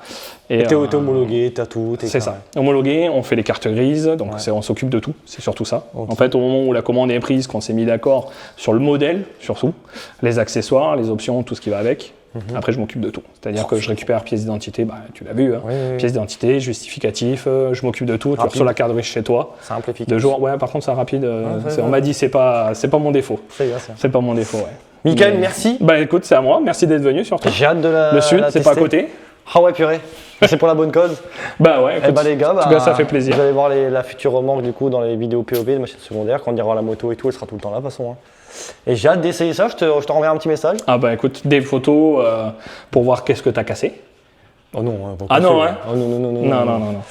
Et t'es homologué, t'as tout. C'est ça. Homologué, on fait les cartes grises, donc on s'occupe de tout, c'est surtout ça. Okay. En fait, au moment où la commande est prise, qu'on s'est mis d'accord sur le modèle, surtout, les accessoires, les options, tout ce qui va avec, après je m'occupe de tout. C'est-à-dire que je récupère pièce d'identité, bah, tu l'as vu, hein. Pièce d'identité, justificatif, je m'occupe de tout, tu reçois la carte grise chez toi. Simple, efficace. 2 jours, ouais, par contre c'est rapide, on m'a dit c'est pas mon défaut. C'est pas mon défaut, ouais. Mickaël, merci. Bah écoute, c'est à moi, merci d'être venu surtout. J'ai hâte de Le Sud, c'est pas à côté. Ah ouais, purée. C'est pour la bonne cause. Bah ouais, écoute, bah les gars, en tout cas, ça fait plaisir. Vous allez voir la future remorque du coup dans les vidéos POV de machines secondaires. Quand on ira la moto et tout, elle sera tout le temps là de toute façon. Hein. Et j'ai hâte d'essayer ça, je te renverrai un petit message. Ah bah écoute, des photos pour voir qu'est-ce que t'as cassé. Oh non, ah non, hein. Oh non, Non.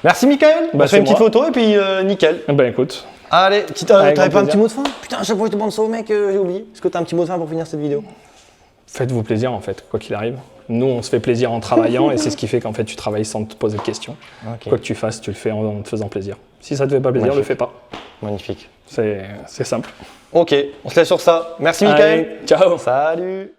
Merci Mickaël. Bah, on fait une petite photo et puis nickel. Bah écoute. Allez, t'avais pas un petit mot de fin? Putain, à chaque fois je te demande ça au mec, j'ai oublié. Est-ce que t'as un petit mot de fin pour finir cette vidéo? Faites-vous plaisir en fait, quoi qu'il arrive. Nous, on se fait plaisir en travaillant et c'est ce qui fait qu'en fait tu travailles sans te poser de questions. Okay. Quoi que tu fasses, tu le fais en te faisant plaisir. Si ça te fait pas plaisir, le fais pas. Magnifique. C'est simple. Ok, on se laisse sur ça. Merci Mickaël. Ciao. Salut.